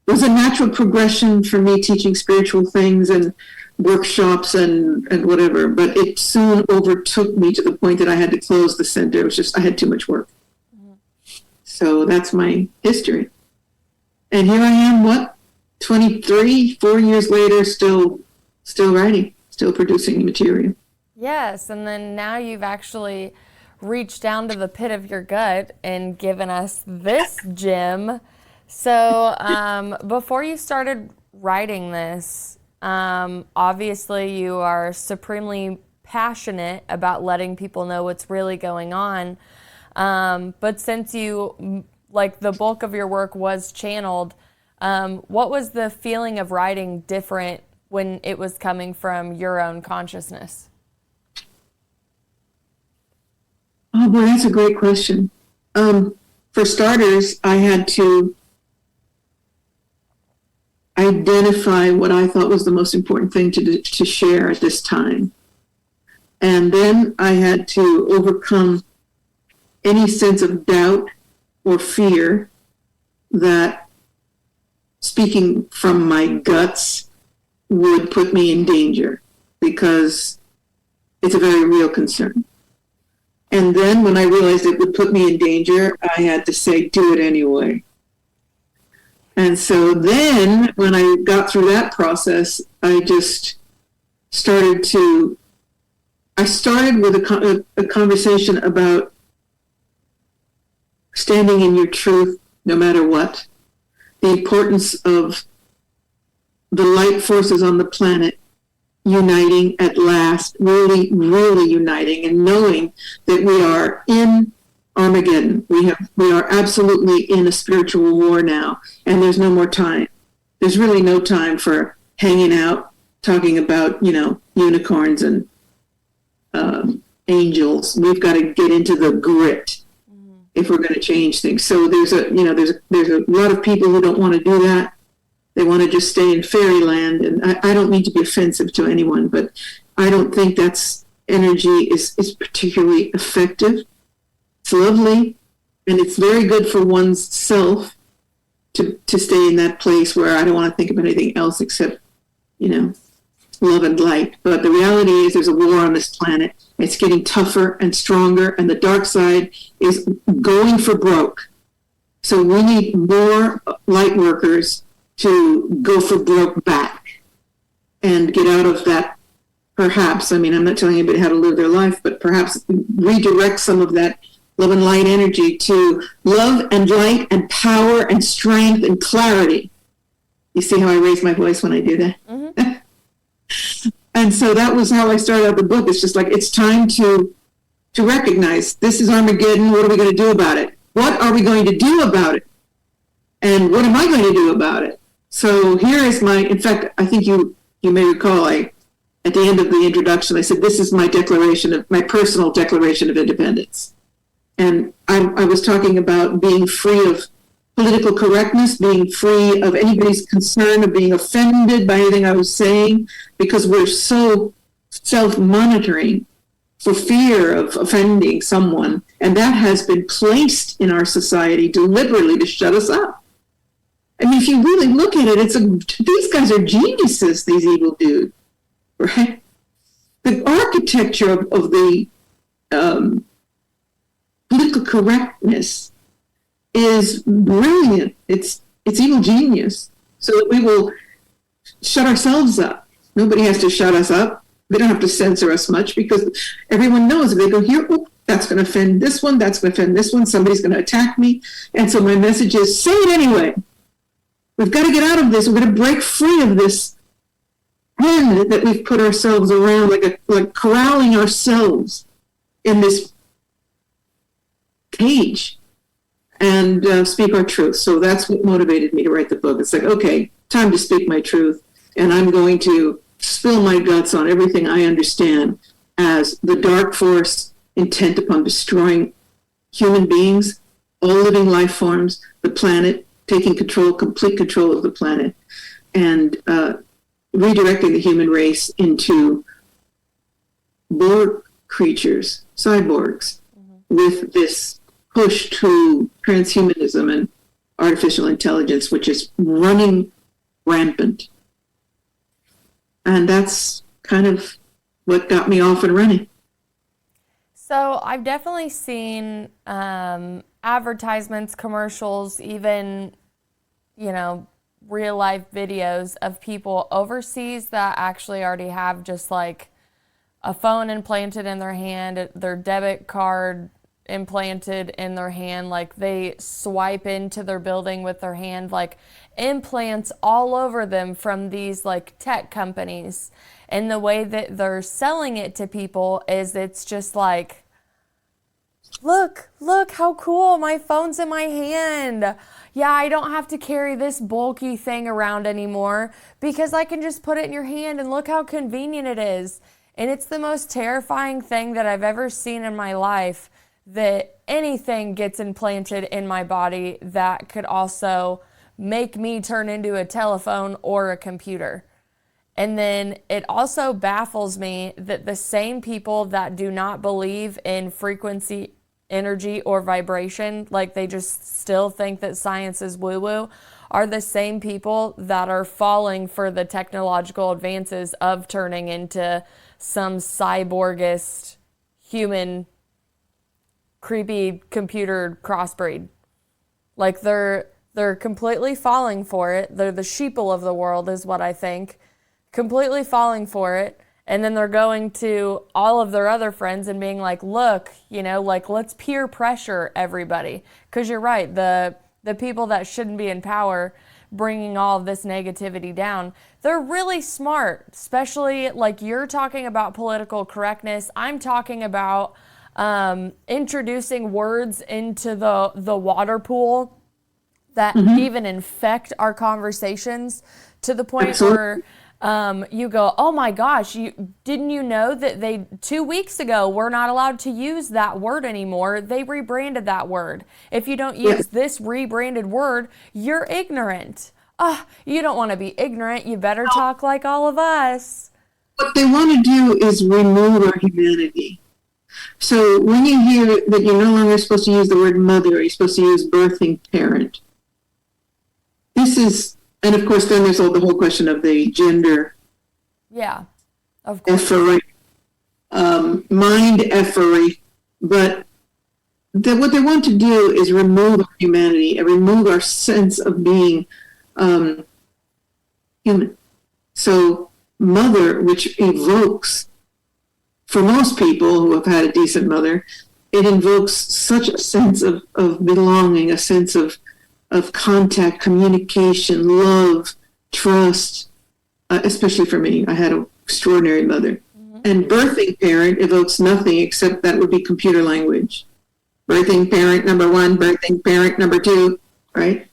it was a natural progression for me teaching spiritual things and workshops and whatever. But it soon overtook me to the point that I had to close the center. It was just, I had too much work. So that's my history. And here I am, 23, 4 years later, still writing, still producing material. Yes, and then now you've actually reached down to the pit of your gut and given us this gem. So before you started writing this, obviously you are supremely passionate about letting people know what's really going on. But since you, the bulk of your work was channeled, what was the feeling of writing different when it was coming from your own consciousness? Oh boy, that's a great question. For starters, I had to identify what I thought was the most important thing to share at this time. And then I had to overcome any sense of doubt or fear that speaking from my guts would put me in danger, because it's a very real concern. And then when I realized it would put me in danger, I had to say, do it anyway. And so then when I got through that process, I just started to I started with a conversation about standing in your truth no matter what, the importance of the light forces on the planet uniting at last, really, really uniting, and knowing that we are in Armageddon. We are absolutely in a spiritual war now, and there's no more time. There's really no time for hanging out, talking about, unicorns and angels. We've got to get into the grit if we're going to change things. So there's a lot of people who don't want to do that. They want to just stay in fairyland. And I don't mean to be offensive to anyone, but I don't think that's energy is particularly effective. It's lovely, and it's very good for one's self to stay in that place where I don't want to think of anything else except, love and light. But the reality is there's a war on this planet. It's getting tougher and stronger, and the dark side is going for broke. So we need more light workers to go for broke back and get out of that. Perhaps, I'm not telling anybody how to live their life, but perhaps redirect some of that love and light energy to love and light and power and strength and clarity. You see how I raise my voice when I do that? Mm-hmm. And so that was how I started out the book. It's just like, it's time to recognize this is Armageddon. What are we going to do about it? What are we going to do about it? And what am I going to do about it? So here is in fact, I think you may recall, at the end of the introduction, I said, this is my personal declaration of independence. And I was talking about being free of political correctness, being free of anybody's concern of being offended by anything I was saying, because we're so self-monitoring for fear of offending someone. And that has been placed in our society deliberately to shut us up. If you really look at it, these guys are geniuses, these evil dudes, right? The architecture of the political correctness is brilliant. It's evil genius, so that we will shut ourselves up. Nobody has to shut us up. They don't have to censor us much, because everyone knows if they go here, oh, that's going to offend this one, that's going to offend this one, somebody's going to attack me. And so my message is, say it anyway. We've got to get out of this. We're going to break free of this pen that we've put ourselves around, like corralling ourselves in this cage, and speak our truth. So that's what motivated me to write the book. It's like, okay, time to speak my truth, and I'm going to spill my guts on everything I understand as the dark force intent upon destroying human beings, all living life forms, the planet, taking complete control of the planet, and redirecting the human race into Borg creatures, cyborgs, with this push to transhumanism and artificial intelligence, which is running rampant. And that's kind of what got me off and running. So I've definitely seen advertisements, commercials, even, real life videos of people overseas that actually already have just like a phone implanted in their hand, their debit card implanted in their hand, like they swipe into their building with their hand, like implants all over them from these like tech companies. And the way that they're selling it to people is it's just like, look how cool, my phone's in my hand. Yeah, I don't have to carry this bulky thing around anymore because I can just put it in your hand, and look how convenient it is. And it's the most terrifying thing that I've ever seen in my life, that anything gets implanted in my body that could also make me turn into a telephone or a computer. And then it also baffles me that the same people that do not believe in frequency, energy, or vibration, like they just still think that science is woo-woo, are the same people that are falling for the technological advances of turning into some cyborgist human creepy computer crossbreed. Like they're completely falling for it. They're the sheeple of the world is what I think. Completely falling for it. And then they're going to all of their other friends and being like, look, like let's peer pressure everybody. Because you're right, the people that shouldn't be in power bringing all of this negativity down, they're really smart, especially like you're talking about political correctness. I'm talking about introducing words into the water pool that even infect our conversations to the point Absolutely. where you go, oh my gosh, didn't you know that they 2 weeks ago were not allowed to use that word anymore? They rebranded that word. If you don't Yeah. use this rebranded word, you're ignorant. You don't want to be ignorant. You better talk like all of us. What they want to do is remove our humanity. So when you hear that you're no longer supposed to use the word mother, you're supposed to use birthing parent. This is, and of course, then there's the whole question of the gender Yeah, of course. effery, mind effery. But what they want to do is remove our humanity and remove our sense of being human. So mother, which evokes, for most people who have had a decent mother, it invokes such a sense of belonging, a sense of contact, communication, love, trust, especially for me. I had an extraordinary mother. And birthing parent evokes nothing except that would be computer language. Birthing parent number one, birthing parent number two, right?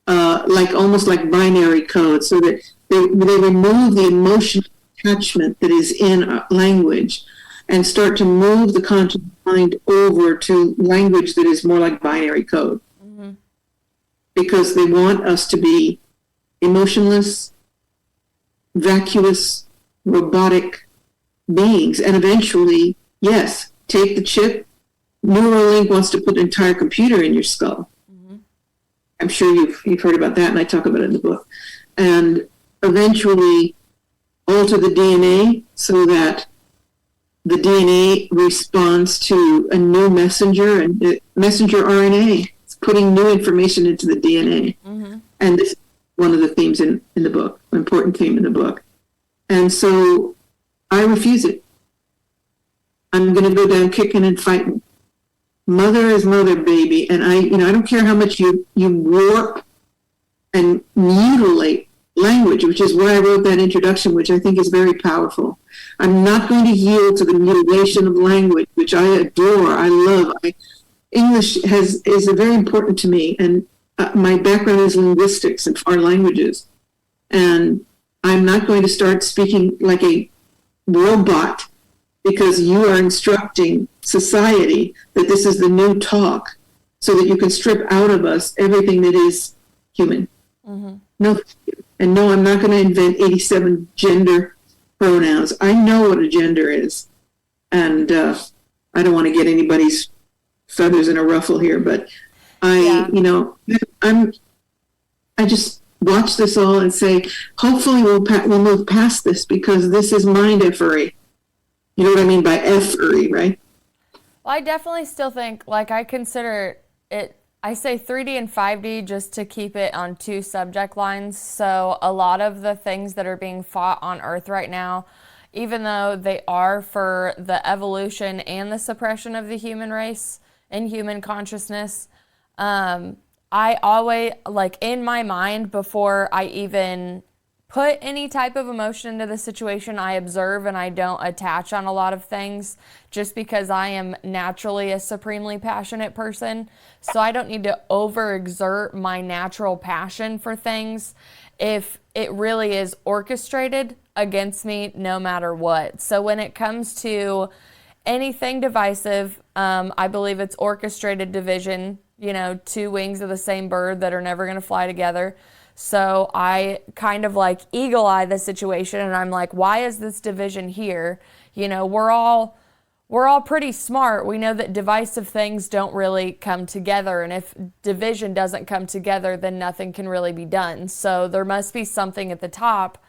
Like almost like binary code, so that they remove the emotional attachment that is in language and start to move the conscious mind over to language that is more like binary code. Because they want us to be emotionless, vacuous, robotic beings. And eventually, yes, take the chip. Neuralink wants to put an entire computer in your skull. I'm sure you've heard about that, and I talk about it in the book. And eventually alter the DNA so that the DNA responds to a new messenger, and the messenger RNA is putting new information into the DNA. And this is one of the themes in the book, an important theme in the book. And so I refuse it. I'm going to go down kicking and fighting. Mother is mother, baby. And I don't care how much you warp and mutilate language, which is why I wrote that introduction, which I think is very powerful. I'm not going to yield to the mutilation of language, which I adore, I love. English is very important to me, and my background is linguistics and foreign languages. And I'm not going to start speaking like a robot because you are instructing society that this is the new talk so that you can strip out of us everything that is human. No, and no, I'm not going to invent 87 gender pronouns. I know what a gender is, and I don't want to get anybody's feathers in a ruffle here, but I just watch this all and say, hopefully we'll move past this, because this is mind effery. You know what I mean by effery, right? Well, I definitely still think, like, I consider it, I say 3D and 5D just to keep it on two subject lines. So a lot of the things that are being fought on Earth right now, even though they are for the evolution and the suppression of the human race and human consciousness, I always, like, in my mind, before I even put any type of emotion into the situation, I observe and I don't attach on a lot of things, just because I am naturally a supremely passionate person. So I don't need to overexert my natural passion for things if it really is orchestrated against me no matter what. So when it comes to anything divisive, I believe it's orchestrated division, two wings of the same bird that are never going to fly together. So I kind of like eagle eye the situation, and I'm like, why is this division here? We're all pretty smart. We know that divisive things don't really come together, and if division doesn't come together, then nothing can really be done. So there must be something at the top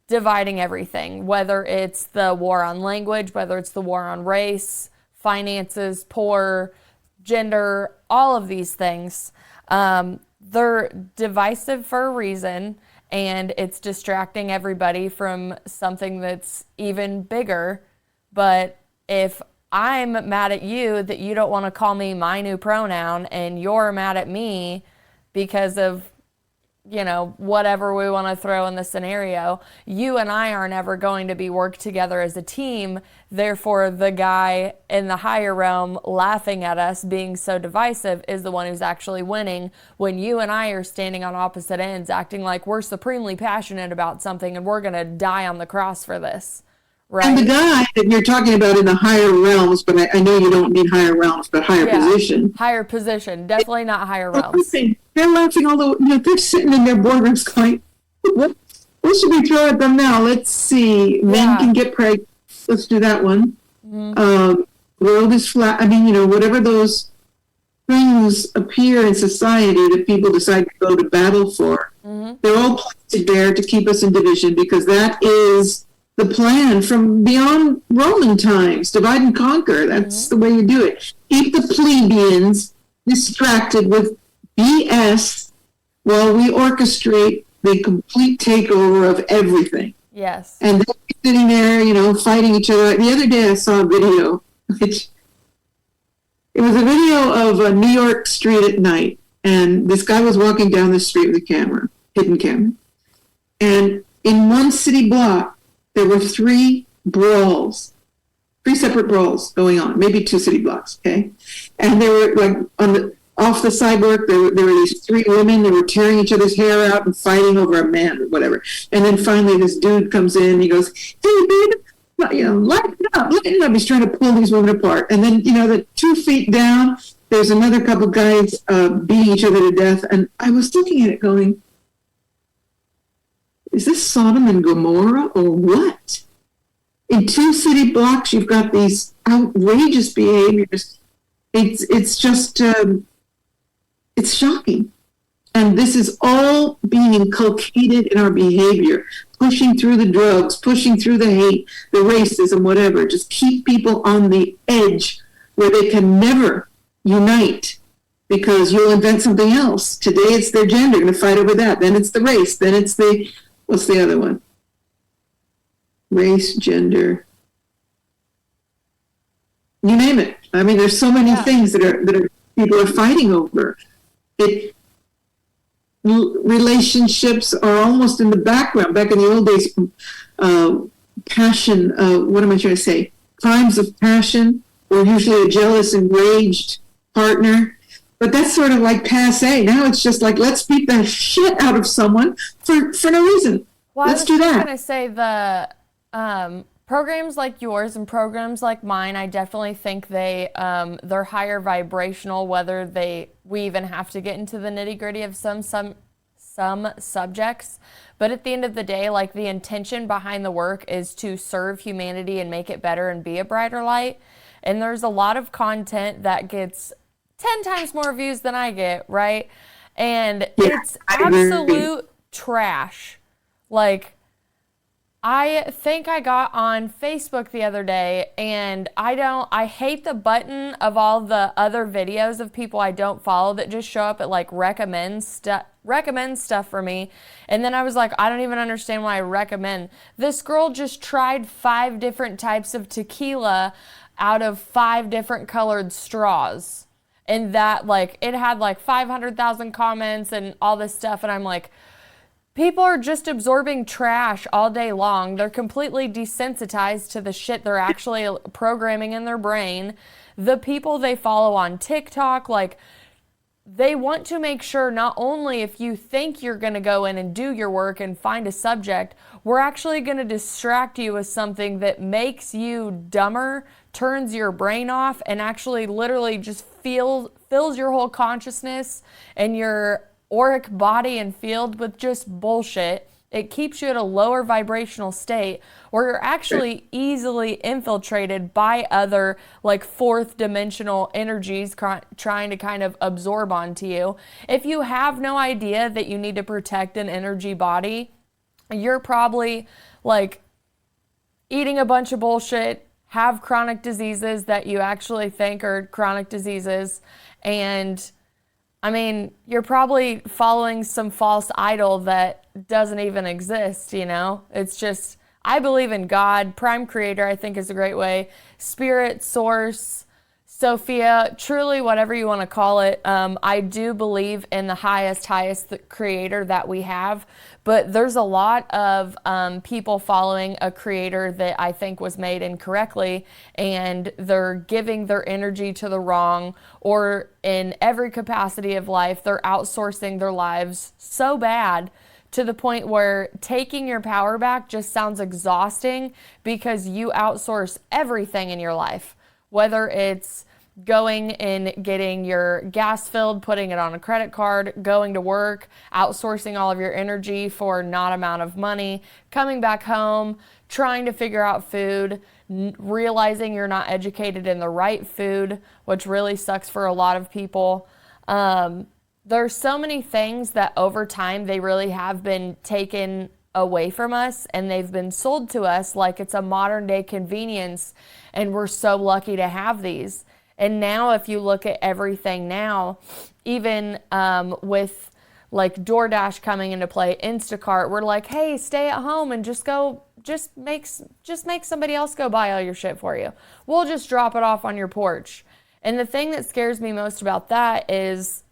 dividing everything, whether it's the war on language, whether it's the war on race, finances, poor, gender, all of these things. they're divisive for a reason, and it's distracting everybody from something that's even bigger. But if I'm mad at you that you don't want to call me my new pronoun, and you're mad at me because of, whatever we want to throw in the scenario, you and I aren't ever going to be worked together as a team. Therefore, the guy in the higher realm laughing at us being so divisive is the one who's actually winning, when you and I are standing on opposite ends, acting like we're supremely passionate about something and we're going to die on the cross for this. Right. And the guy that you're talking about in the higher realms, but I know you don't mean higher realms, but higher position. Higher position, definitely not higher realms. They're laughing all the they're sitting in their boardrooms going, what should we throw at them now? Let's see. Men can get pregnant. Let's do that one. World is flat. I mean, whatever those things appear in society that people decide to go to battle for, they're all planted there to keep us in division, because that is the plan from beyond Roman times. Divide and conquer. That's the way you do it. Keep the plebeians distracted with BS while we orchestrate the complete takeover of everything. Yes. And they're sitting there, fighting each other. The other day I saw a video, it was a video of a New York street at night. And this guy was walking down the street with a camera, hidden camera. And in one city block, there were three separate brawls going on, maybe 2 city blocks, okay? And they were like off the sidewalk, there were these 3 women that were tearing each other's hair out and fighting over a man or whatever. And then finally this dude comes in and he goes, "Hey, babe, lighten up. He's trying to pull these women apart. And then, the 2 feet down, there's another couple guys beating each other to death. And I was looking at it going, is this Sodom and Gomorrah or what? In 2 city blocks, you've got these outrageous behaviors. It's just, it's shocking. And this is all being inculcated in our behavior, pushing through the drugs, pushing through the hate, the racism, whatever. Just keep people on the edge where they can never unite, because you'll invent something else. Today it's their gender, going to fight over that. Then it's the race. Then it's what's the other one? Race, gender. You name it. I mean, there's so many things that people are fighting over. Relationships are almost in the background. Back in the old days, passion, what am I trying to say? Crimes of passion were usually a jealous, enraged partner. But that's sort of like passe. Now it's just like, let's beat the shit out of someone for no reason. Well, let's do that. I was going to say the programs like yours and programs like mine, I definitely think they're higher vibrational, whether we even have to get into the nitty gritty of some subjects. But at the end of the day, like, the intention behind the work is to serve humanity and make it better and be a brighter light. And there's a lot of content that gets 10 times more views than I get, right? And it's absolute trash. Like, I think I got on Facebook the other day, and I hate the button of all the other videos of people I don't follow that just show up at like recommend stuff for me. And then I was like, I don't even understand why I recommend. This girl just tried 5 different types of tequila out of 5 different colored straws. And that, like, it had like 500,000 comments and all this stuff. And I'm like, people are just absorbing trash all day long. They're completely desensitized to the shit they're actually programming in their brain. The people they follow on TikTok, like, they want to make sure not only if you think you're going to go in and do your work and find a subject, we're actually going to distract you with something that makes you dumber, turns your brain off, and actually literally just fills your whole consciousness and your auric body and field with just bullshit. It keeps you at a lower vibrational state where you're actually easily infiltrated by other, like, 4th dimensional energies trying to kind of absorb onto you. If you have no idea that you need to protect an energy body, you're probably like eating a bunch of bullshit, have chronic diseases that you actually think are chronic diseases, and I mean, you're probably following some false idol that doesn't even exist, you know? It's just, I believe in God. Prime Creator, I think, is a great way. Spirit, Source, Sophia, truly, whatever you want to call it. I do believe in the highest creator that we have, but there's a lot of people following a creator that I think was made incorrectly, and they're giving their energy to the wrong, or in every capacity of life, they're outsourcing their lives so bad to the point where taking your power back just sounds exhausting because you outsource everything in your life, whether it's going and getting your gas filled, putting it on a credit card, going to work, outsourcing all of your energy for not amount of money, coming back home, trying to figure out food, realizing you're not educated in the right food, which really sucks for a lot of people. There's so many things that over time they really have been taken away from us, and they've been sold to us like it's a modern day convenience, and we're so lucky to have these. And now if you look at everything now, even with like DoorDash coming into play, Instacart, we're like, hey, stay at home and just make somebody else go buy all your shit for you. We'll just drop it off on your porch. And the thing that scares me most about that is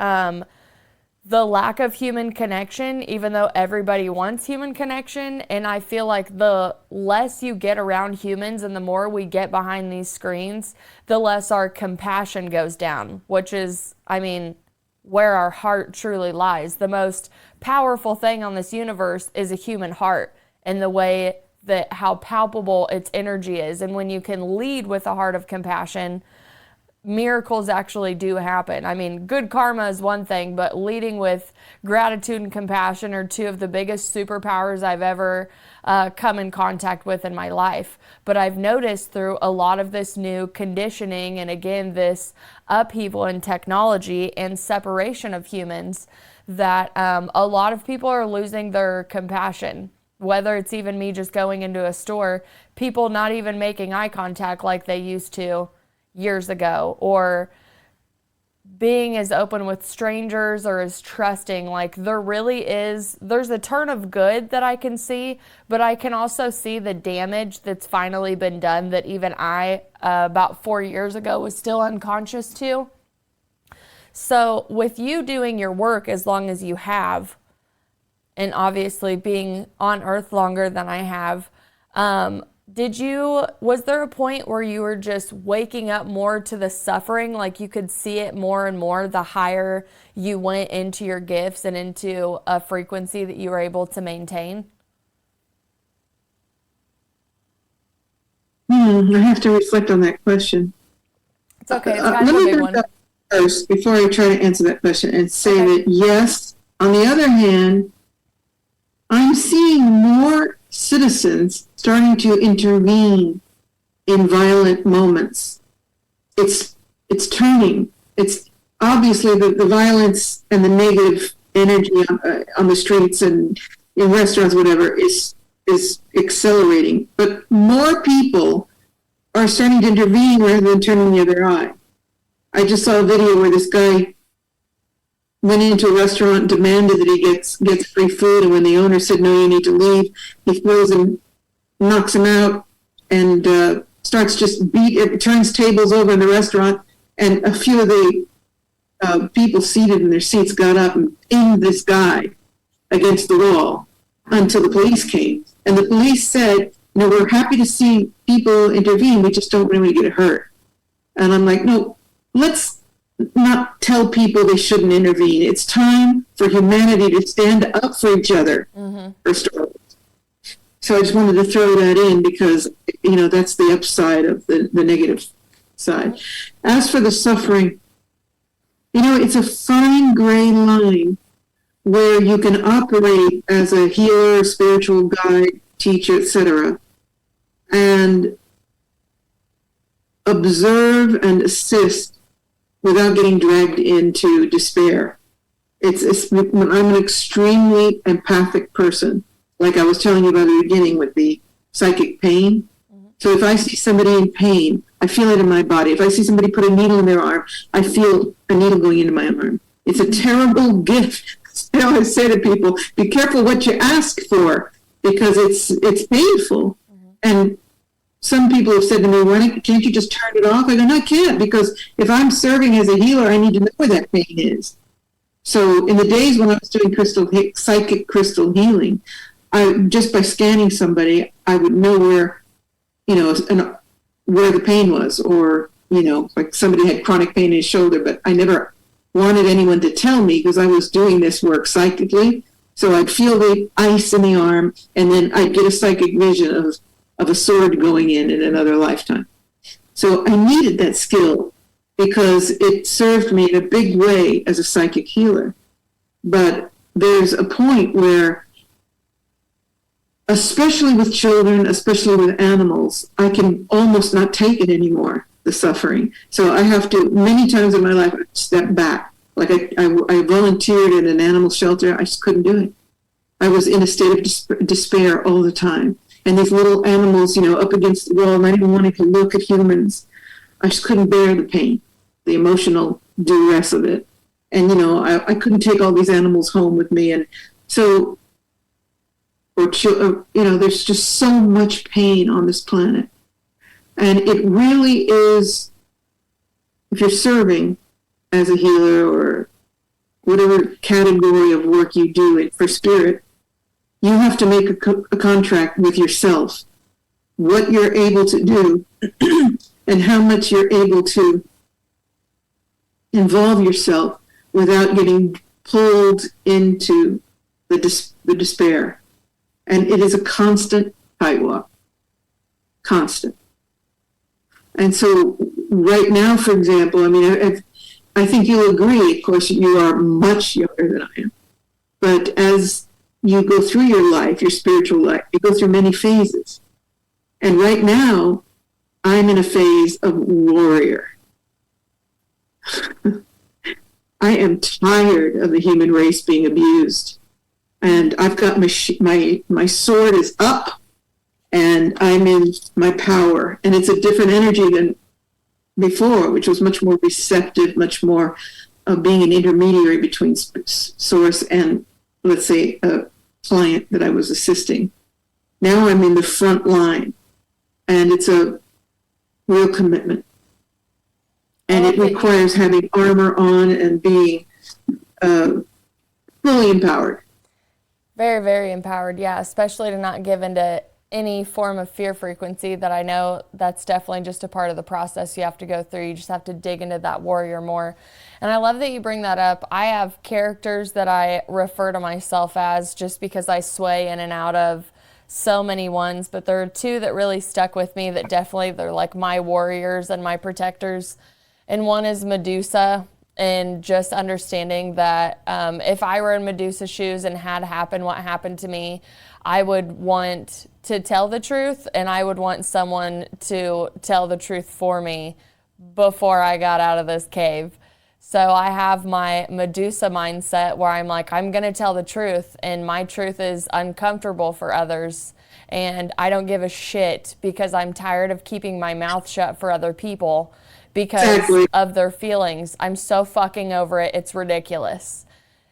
the lack of human connection, even though everybody wants human connection. And I feel like the less you get around humans and the more we get behind these screens, the less our compassion goes down, which is, I mean, where our heart truly lies. The most powerful thing on this universe is a human heart, and the way that how palpable its energy is. And when you can lead with a heart of compassion, miracles actually do happen. I mean, good karma is one thing, but leading with gratitude and compassion are two of the biggest superpowers I've ever come in contact with in my life. But I've noticed through a lot of this new conditioning, and again, this upheaval in technology and separation of humans, that a lot of people are losing their compassion. Whether it's even me just going into a store, people not even making eye contact like they used to years ago, or being as open with strangers or as trusting. Like there's a turn of good that I can see, but I can also see the damage that's finally been done that even I, about 4 years ago, was still unconscious to. So with you doing your work as long as you have, and obviously being on earth longer than I have, was there a point where you were just waking up more to the suffering, like you could see it more and more the higher you went into your gifts and into a frequency that you were able to maintain? I have to reflect on that question. It's okay, it's kind of a big one. First, before I try to answer that question, and say that yes, on the other hand, I'm seeing more citizens starting to intervene in violent moments. It's turning. It's obviously the violence and the negative energy on the streets and in restaurants, whatever, is accelerating. But more people are starting to intervene rather than turning the other eye. I just saw a video where this guy went into a restaurant, demanded that he gets free food, and when the owner said, no, you need to leave, he throws him, knocks him out, and starts turns tables over in the restaurant, and a few of the people seated in their seats got up and pinned this guy against the wall until the police came. And the police said, we're happy to see people intervene, we just don't really get hurt. And I'm like, no, let's not tell people they shouldn't intervene. It's time for humanity to stand up for each other. First of all. So I just wanted to throw that in because, that's the upside of the negative side. As for the suffering, it's a fine gray line where you can operate as a healer, spiritual guide, teacher, etc., and observe and assist without getting dragged into despair. I'm an extremely empathic person, like I was telling you about at the beginning with the psychic pain. So if I see somebody in pain, I feel it in my body. If I see somebody put a needle in their arm, I feel a needle going into my arm. It's a terrible gift. I always say to people, be careful what you ask for, because it's painful. And some people have said to me, can't you just turn it off? I go, no, I can't, because if I'm serving as a healer, I need to know where that pain is. So in the days when I was doing psychic crystal healing, just by scanning somebody, I would know where, where the pain was, or, like somebody had chronic pain in his shoulder, but I never wanted anyone to tell me, because I was doing this work psychically. So I'd feel the ice in the arm, and then I'd get a psychic vision of a sword going in another lifetime. So I needed that skill because it served me in a big way as a psychic healer. But there's a point where, especially with children, especially with animals, I can almost not take it anymore, the suffering. So I have to, many times in my life, step back. Like I volunteered at an animal shelter. I just couldn't do it. I was in a state of despair all the time. And these little animals, up against the wall, not even wanting to look at humans. I just couldn't bear the pain, the emotional duress of it. And, I couldn't take all these animals home with me. And so, there's just so much pain on this planet. And it really is, if you're serving as a healer or whatever category of work you do for spirit, you have to make a contract with yourself, what you're able to do and how much you're able to involve yourself without getting pulled into the despair. And it is a constant tightrope, constant. And so right now, for example, I think you'll agree, of course, you are much younger than I am, but as you go through your life, your spiritual life, you go through many phases. And right now, I'm in a phase of warrior. I am tired of the human race being abused. And I've got my sword is up, and I'm in my power. And it's a different energy than before, which was much more receptive, much more of being an intermediary between source and, let's say, a client that I was assisting. Now I'm in the front line, and it's a real commitment. And it requires having armor on and being fully empowered. Very, very empowered, yeah, especially to not give into any form of fear frequency. That I know that's definitely just a part of the process you have to go through. You just have to dig into that warrior more. And I love that you bring that up. I have characters that I refer to myself as, just because I sway in and out of so many ones, but there are two that really stuck with me that definitely, they're like my warriors and my protectors. And one is Medusa, and just understanding that if I were in Medusa's shoes and had happened what happened to me, I would want to tell the truth, and I would want someone to tell the truth for me before I got out of this cave. So I have my Medusa mindset where I'm like, I'm going to tell the truth, and my truth is uncomfortable for others, and I don't give a shit because I'm tired of keeping my mouth shut for other people because of their feelings. I'm so fucking over it. It's ridiculous.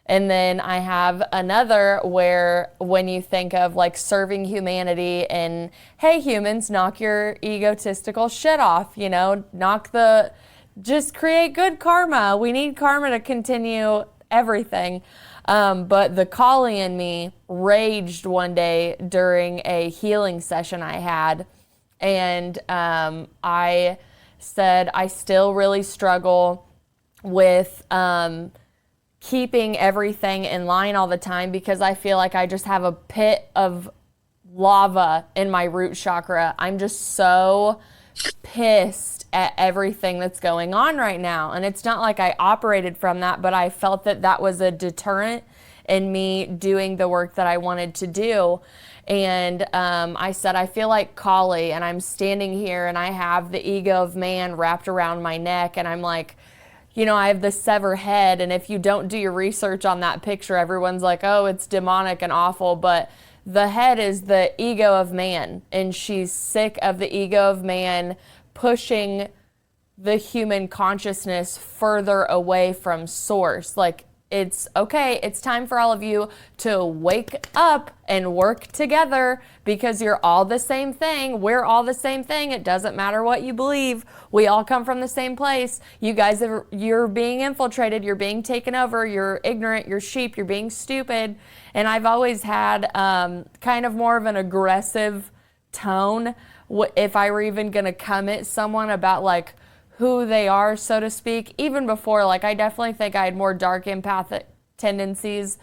And then I have another where, when you think of like serving humanity and, hey, humans, knock your egotistical shit off, just create good karma. We need karma to continue everything. But the Kali in me raged one day during a healing session I had. And I said, I still really struggle with keeping everything in line all the time, because I feel like I just have a pit of lava in my root chakra. I'm just so pissed at everything that's going on right now. And it's not like I operated from that, but I felt that that was a deterrent in me doing the work that I wanted to do. And I said, I feel like Kali, and I'm standing here and I have the ego of man wrapped around my neck, and I'm like, I have this severed head, and if you don't do your research on that picture, everyone's like, oh, it's demonic and awful, but the head is the ego of man, and she's sick of the ego of man pushing the human consciousness further away from source. Like, it's okay. It's time for all of you to wake up and work together because you're all the same thing. We're all the same thing. It doesn't matter what you believe. We all come from the same place. You guys, you're being infiltrated. You're being taken over. You're ignorant. You're sheep. You're being stupid. And I've always had kind of more of an aggressive tone if I were even going to come at someone about like who they are, so to speak. Even before, like, I definitely think I had more dark empathic tendencies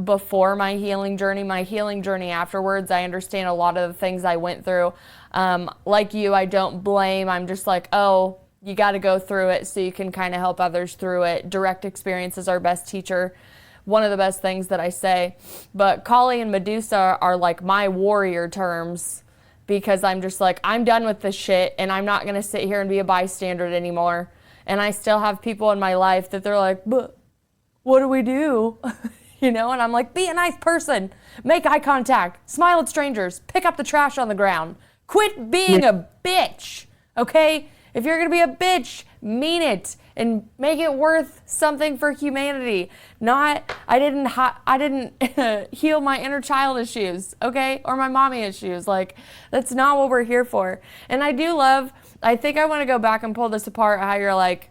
before my healing journey afterwards. I understand a lot of the things I went through. Like you, I don't blame. I'm just like, oh, you got to go through it so you can kind of help others through it. Direct experience is our best teacher. One of the best things that I say. But Kali and Medusa are like my warrior terms, because I'm just like, I'm done with this shit and I'm not going to sit here and be a bystander anymore. And I still have people in my life that they're like, but what do we do? And I'm like, be a nice person, make eye contact, smile at strangers, pick up the trash on the ground, quit being a bitch, okay? If you're going to be a bitch, mean it and make it worth something for humanity. Not, I didn't heal my inner child issues, okay? Or my mommy issues. Like, that's not what we're here for. And I do love, I think I want to go back and pull this apart, how you're like,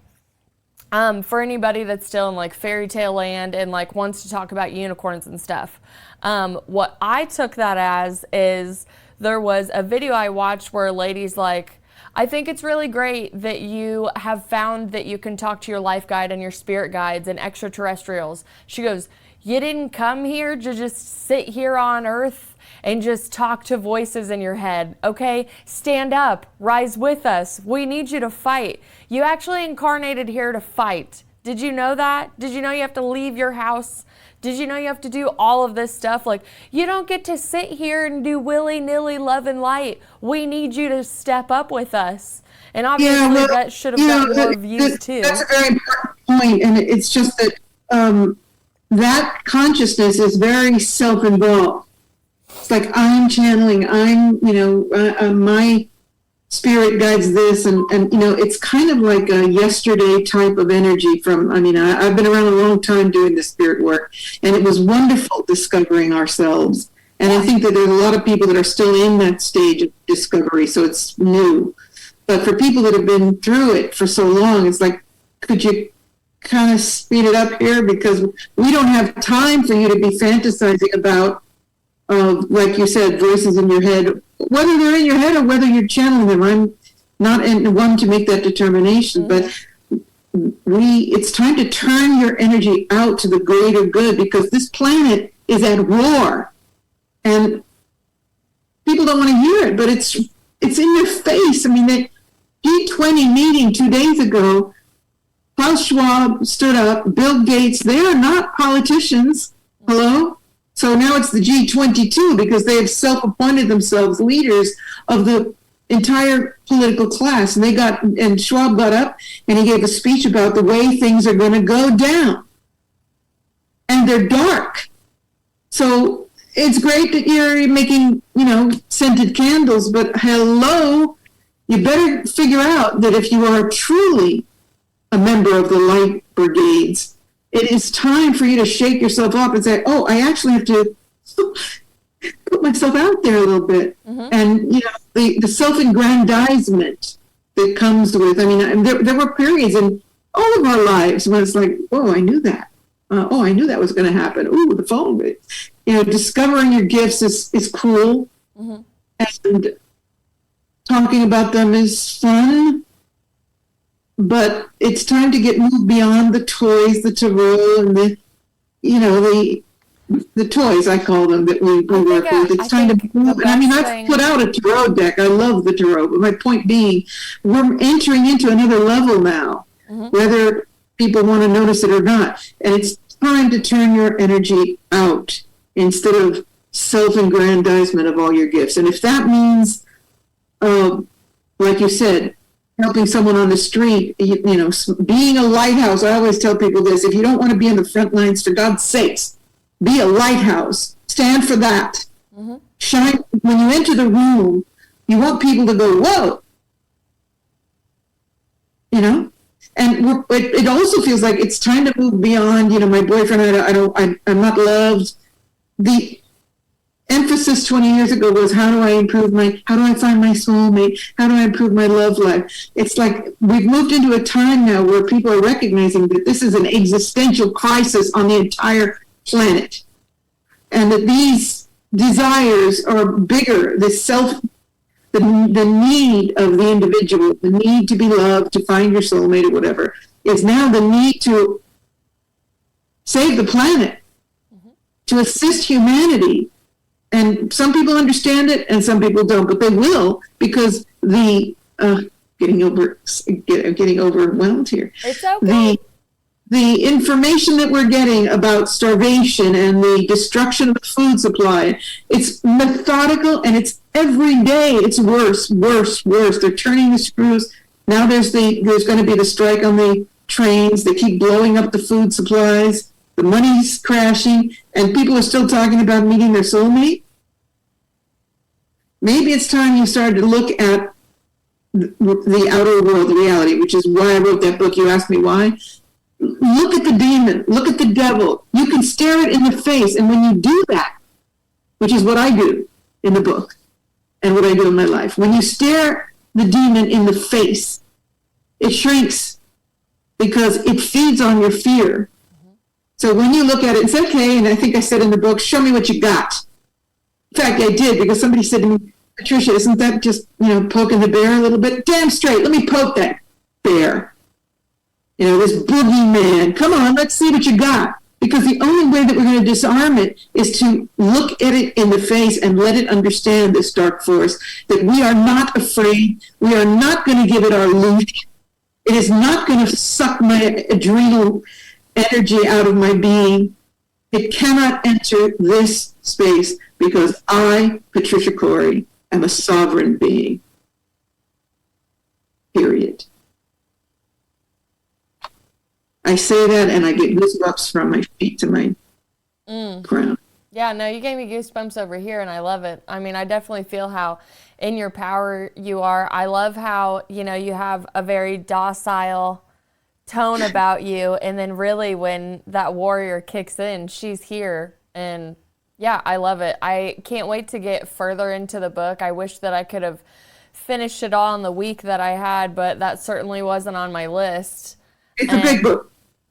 for anybody that's still in like fairy tale land and like wants to talk about unicorns and stuff. What I took that as is there was a video I watched where a lady's like, I think it's really great that you have found that you can talk to your life guide and your spirit guides and extraterrestrials. She goes, you didn't come here to just sit here on Earth and just talk to voices in your head, okay? Stand up, rise with us. We need you to fight. You actually incarnated here to fight. Did you know that? Did you know you have to leave your house? Did you know you have to do all of this stuff? Like, you don't get to sit here and do willy-nilly love and light. We need you to step up with us. And obviously that should have gotten more views too. That's a very important point. And it's just that that consciousness is very self-involved. It's like, I'm channeling, my spirit guides this, and it's kind of like a yesterday type of energy I've been around a long time doing this spirit work, and it was wonderful discovering ourselves. And I think that there's a lot of people that are still in that stage of discovery, so it's new. But for people that have been through it for so long, it's like, could you kind of speed it up here? Because we don't have time for you to be fantasizing about, like you said, voices in your head, whether they're in your head or whether you're channeling them. I'm not one to make that determination, but it's time to turn your energy out to the greater good, because this planet is at war, and people don't want to hear it, but it's in your face. The G20 meeting 2 days ago, Klaus Schwab stood up, Bill Gates, they are not politicians. Hello? So now it's the G22, because they have self-appointed themselves leaders of the entire political class. And Schwab got up and he gave a speech about the way things are going to go down. And they're dark. So it's great that you're making, scented candles, but hello, you better figure out that if you are truly a member of the light brigades, it is time for you to shake yourself up and say, oh, I actually have to put myself out there a little bit. Mm-hmm. And, the self-aggrandizement that comes with, there were periods in all of our lives when it's like, oh, I knew that. I knew that was going to happen. Ooh, the phone. Discovering your gifts is cool. Mm-hmm. And talking about them is fun. But it's time to get moved beyond the toys, the tarot, and the toys, I call them, that we work with. It's time to move. I've put out a tarot deck. I love the tarot. But my point being, we're entering into another level now, whether people want to notice it or not. And it's time to turn your energy out instead of self-aggrandizement of all your gifts. And if that means, like you said, helping someone on the street, being a lighthouse. I always tell people this: if you don't want to be in the front lines, for God's sakes, be a lighthouse. Stand for that. Mm-hmm. Shine. When you enter the room, you want people to go, whoa. And it also feels like it's time to move beyond, my boyfriend, I'm not loved. The emphasis 20 years ago was how do I find my soulmate? How do I improve my love life? It's like we've moved into a time now where people are recognizing that this is an existential crisis on the entire planet. And that these desires are bigger, the need of the individual, the need to be loved, to find your soulmate or whatever, is now the need to save the planet, to assist humanity. And some people understand it and some people don't, but they will, because getting overwhelmed here. It's okay. The information that we're getting about starvation and the destruction of the food supply, it's methodical and it's every day. It's worse. They're turning the screws. Now there's going to be the strike on the trains. They keep blowing up the food supplies. The money's crashing, and people are still talking about meeting their soulmate. Maybe it's time you started to look at the outer world, the reality, which is why I wrote that book. You asked me why. Look at the demon. Look at the devil. You can stare it in the face. And when you do that, which is what I do in the book and what I do in my life, when you stare the demon in the face, it shrinks because it feeds on your fear. So when you look at it, it's okay. And I think I said in the book, show me what you got. In fact, I did, because somebody said to me, Patricia, isn't that just, poking the bear a little bit? Damn straight. Let me poke that bear. This boogeyman. Come on, let's see what you got. Because the only way that we're going to disarm it is to look at it in the face and let it understand, this dark force, that we are not afraid. We are not going to give it our loot. It is not going to suck my adrenal energy out of my being. It cannot enter this space, because I, Patricia Cori, am a sovereign being. Period. I say that and I get goosebumps from my feet to my crown. Yeah, no, you gave me goosebumps over here, and I love it. I mean, I definitely feel how in your power you are. I love how, you have a very docile tone about you, and then really when that warrior kicks in, she's here. And yeah, I love it. I can't wait to get further into the book. I wish that I could have finished it all in the week that I had, but that certainly wasn't on my list. It's a big book.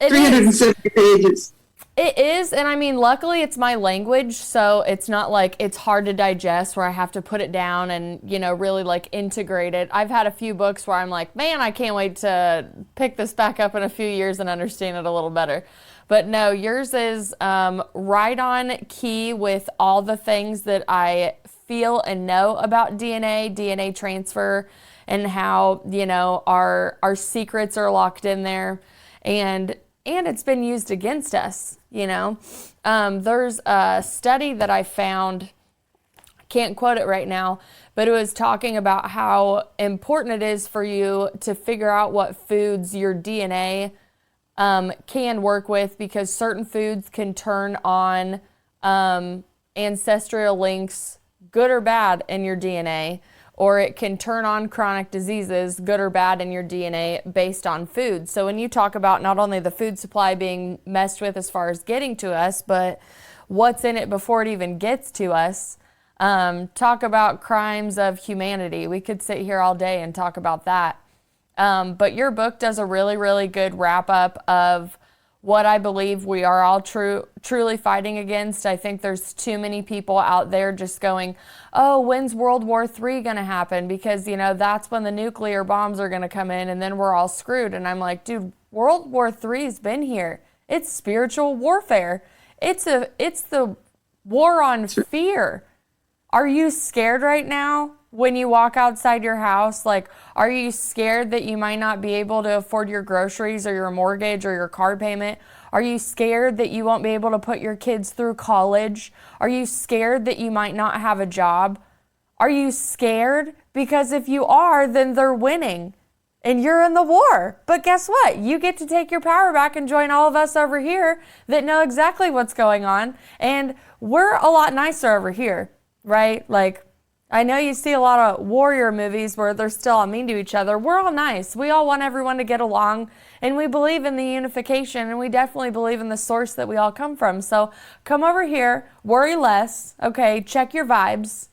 370 pages. It is, and I mean, luckily it's my language, so it's not like it's hard to digest where I have to put it down and, really like integrate it. I've had a few books where I'm like, man, I can't wait to pick this back up in a few years and understand it a little better. But no, yours is right on key with all the things that I feel and know about DNA transfer, and how, our secrets are locked in there. And it's been used against us, There's a study that I found, can't quote it right now, but it was talking about how important it is for you to figure out what foods your DNA can work with, because certain foods can turn on ancestral links, good or bad, in your DNA. Or it can turn on chronic diseases, good or bad, in your DNA based on food. So when you talk about not only the food supply being messed with as far as getting to us, but what's in it before it even gets to us, talk about crimes of humanity. We could sit here all day and talk about that. But your book does a really, really good wrap up of what I believe we are all truly fighting against. I think there's too many people out there just going, oh, when's World War III going to happen? Because, that's when the nuclear bombs are going to come in and then we're all screwed. And I'm like, dude, World War III has been here. It's spiritual warfare. It's the war on fear. Are you scared right now when you walk outside your house? Like, are you scared that you might not be able to afford your groceries or your mortgage or your car payment? Are you scared that you won't be able to put your kids through college? Are you scared that you might not have a job? Are you scared? Because if you are, then they're winning and you're in the war. But guess what? You get to take your power back and join all of us over here that know exactly what's going on. And we're a lot nicer over here, right? Like, I know you see a lot of warrior movies where they're still all mean to each other. We're all nice. We all want everyone to get along, and we believe in the unification, and we definitely believe in the source that we all come from. So come over here, worry less, okay? Check your vibes.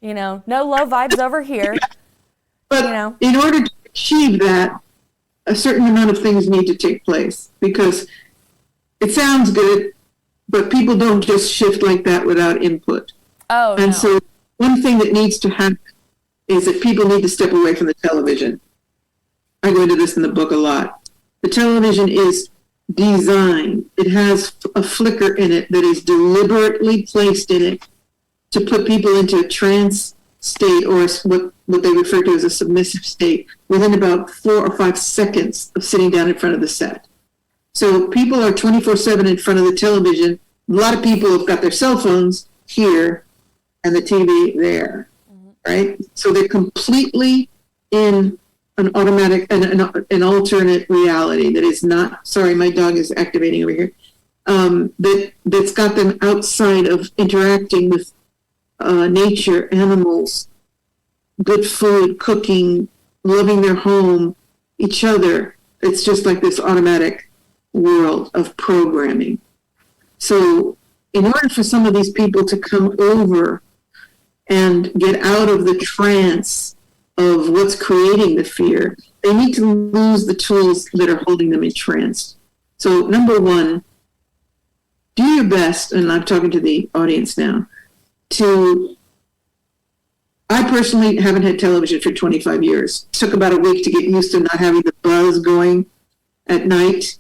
No low vibes over here. But in order to achieve that, a certain amount of things need to take place, because it sounds good, but people don't just shift like that without input. Oh, and no. So one thing that needs to happen is that people need to step away from the television. I go into this in the book a lot. The television is designed. It has a flicker in it that is deliberately placed in it to put people into a trance state, or what they refer to as a submissive state, within about 4 or 5 seconds of sitting down in front of the set. So people are 24/7 in front of the television. A lot of people have got their cell phones here and the TV there, right? So they're completely in an automatic, an alternate reality that is not, sorry, my dog is activating over here, that's got them outside of interacting with nature, animals, good food, cooking, loving their home, each other. It's just like this automatic world of programming. So in order for some of these people to come over and get out of the trance of what's creating the fear, they need to lose the tools that are holding them entranced. So number one, do your best, and I'm talking to the audience now, I personally haven't had television for 25 years. It took about a week to get used to not having the buzz going at night,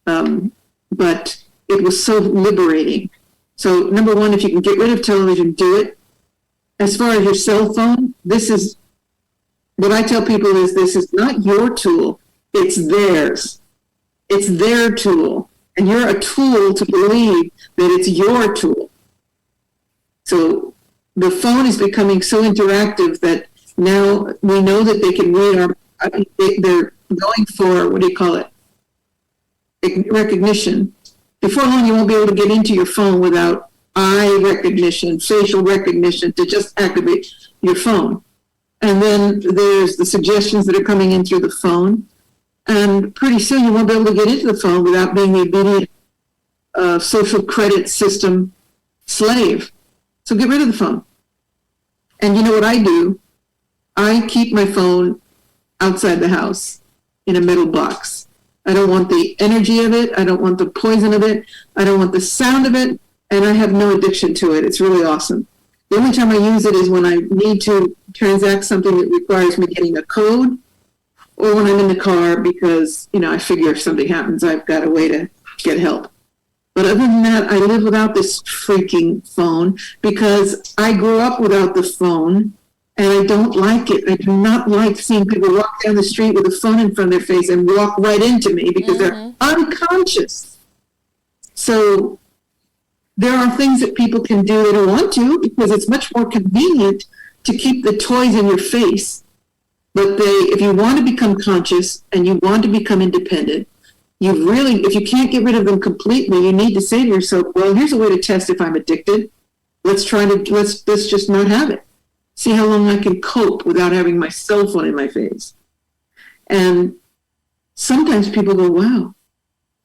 but it was so liberating. So number one, if you can get rid of television, do it. As far as your cell phone, this is what I tell people is this is not your tool, it's theirs. It's their tool. And you're a tool to believe that it's your tool. So the phone is becoming so interactive that now we know that they can read they're going for, what do you call it? Recognition. Before long, you won't be able to get into your phone without eye recognition, facial recognition to just activate your phone. And then there's the suggestions that are coming in through the phone. And pretty soon you won't be able to get into the phone without being the obedient social credit system slave. So get rid of the phone. And you know what I do? I keep my phone outside the house in a metal box. I don't want the energy of it. I don't want the poison of it. I don't want the sound of it. And I have no addiction to it. It's really awesome. The only time I use it is when I need to transact something that requires me getting a code, or when I'm in the car because, I figure if something happens, I've got a way to get help. But other than that, I live without this freaking phone because I grew up without the phone, and I don't like it. I do not like seeing people walk down the street with a phone in front of their face and walk right into me because they're unconscious. So there are things that people can do they don't want to because it's much more convenient to keep the toys in your face. But if you want to become conscious and you want to become independent, if you can't get rid of them completely, you need to say to yourself, well, here's a way to test if I'm addicted. Let's just not have it. See how long I can cope without having my cell phone in my face. And sometimes people go, wow,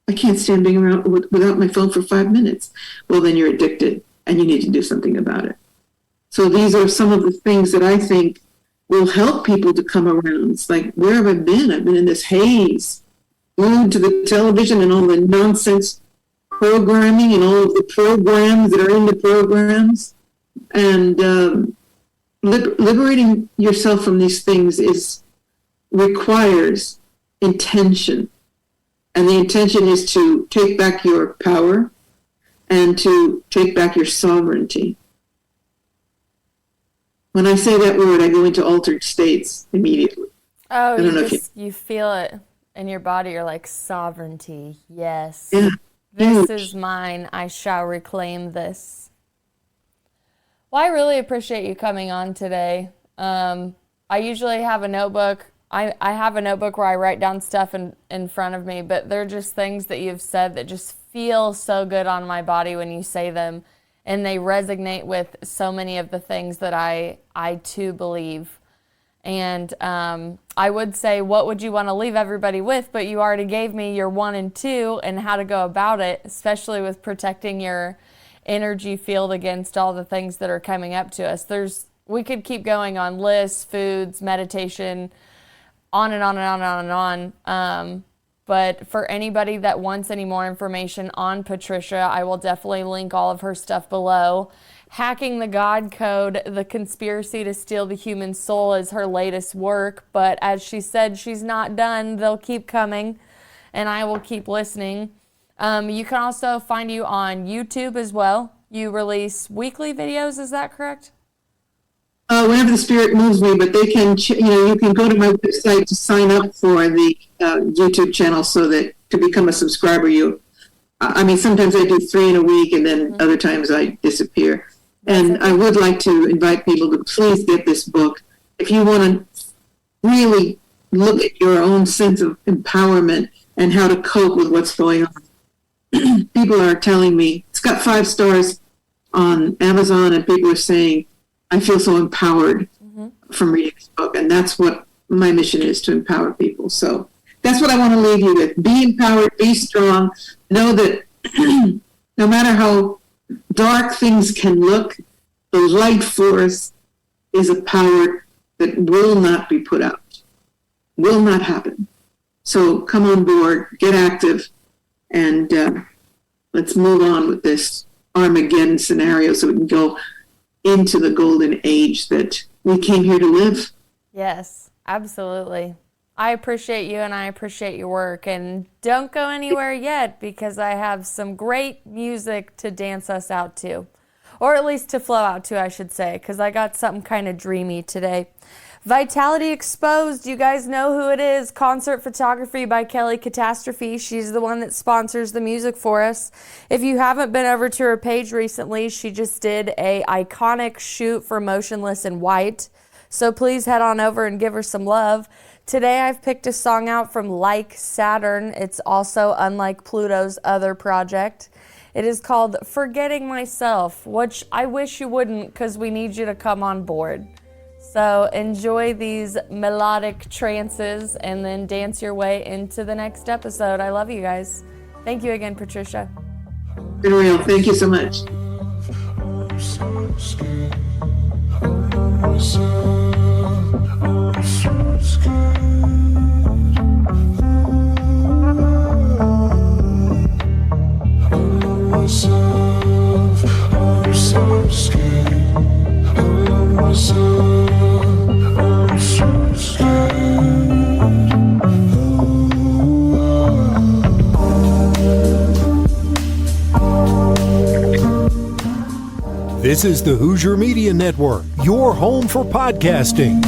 I can't stand being around without my phone for 5 minutes. Well, then you're addicted and you need to do something about it. So these are some of the things that I think will help people to come around. It's like, where have I been? I've been in this haze, glued to the television and all the nonsense programming and all of the programs that are in the programs. And liberating yourself from these things requires intention. And the intention is to take back your power and to take back your sovereignty. When I say that word, I go into altered states immediately. Oh, you feel it in your body. You're like, sovereignty, yes. Yeah. This is mine. I shall reclaim this. Well, I really appreciate you coming on today. I usually have a notebook. I have a notebook where I write down stuff in front of me, but they're just things that you've said that just feel so good on my body when you say them. and they resonate with so many of the things that I too believe. And I would say, what would you want to leave everybody with? But you already gave me your 1 and 2 and how to go about it, especially with protecting your energy field against all the things that are coming up to us. We could keep going on lists, foods, meditation, on and on and on and on and on. But for anybody that wants any more information on Patricia, I will definitely link all of her stuff below. Hacking the God Code, The Conspiracy to Steal the Human Soul is her latest work. But as she said, she's not done. They'll keep coming, and I will keep listening. You can also find you on YouTube as well. You release weekly videos, is that correct? Whenever the spirit moves me, but they can, you can go to my website to sign up for the YouTube channel so that to become a subscriber, sometimes I do 3 in a week and then other times I disappear. And I would like to invite people to please get this book. If you want to really look at your own sense of empowerment and how to cope with what's going on. People are telling me, it's got 5 stars on Amazon, and people are saying, I feel so empowered from reading this book. And that's what my mission is, to empower people. So that's what I want to leave you with. Be empowered, be strong. Know that no matter how dark things can look, the light force is a power that will not be put out, will not happen. So come on board, get active, and let's move on with this Armageddon scenario so we can go into the golden age that we came here to live. Yes, absolutely. I appreciate you and I appreciate your work. And don't go anywhere yet, because I have some great music to dance us out to. Or at least to flow out to, I should say, because I got something kind of dreamy today. Vitality Exposed, you guys know who it is. Concert photography by Kelly Catastrophe. She's the one that sponsors the music for us. If you haven't been over to her page recently, she just did a iconic shoot for Motionless in White. So please head on over and give her some love. Today I've picked a song out from Like Saturn. It's also unlike Pluto's other project. It is called Forgetting Myself, which I wish you wouldn't, because we need you to come on board. So enjoy these melodic trances and then dance your way into the next episode. I love you guys. Thank you again, Patricia. Been real. Thank you so much. This is the Hoosier Media Network, your home for podcasting.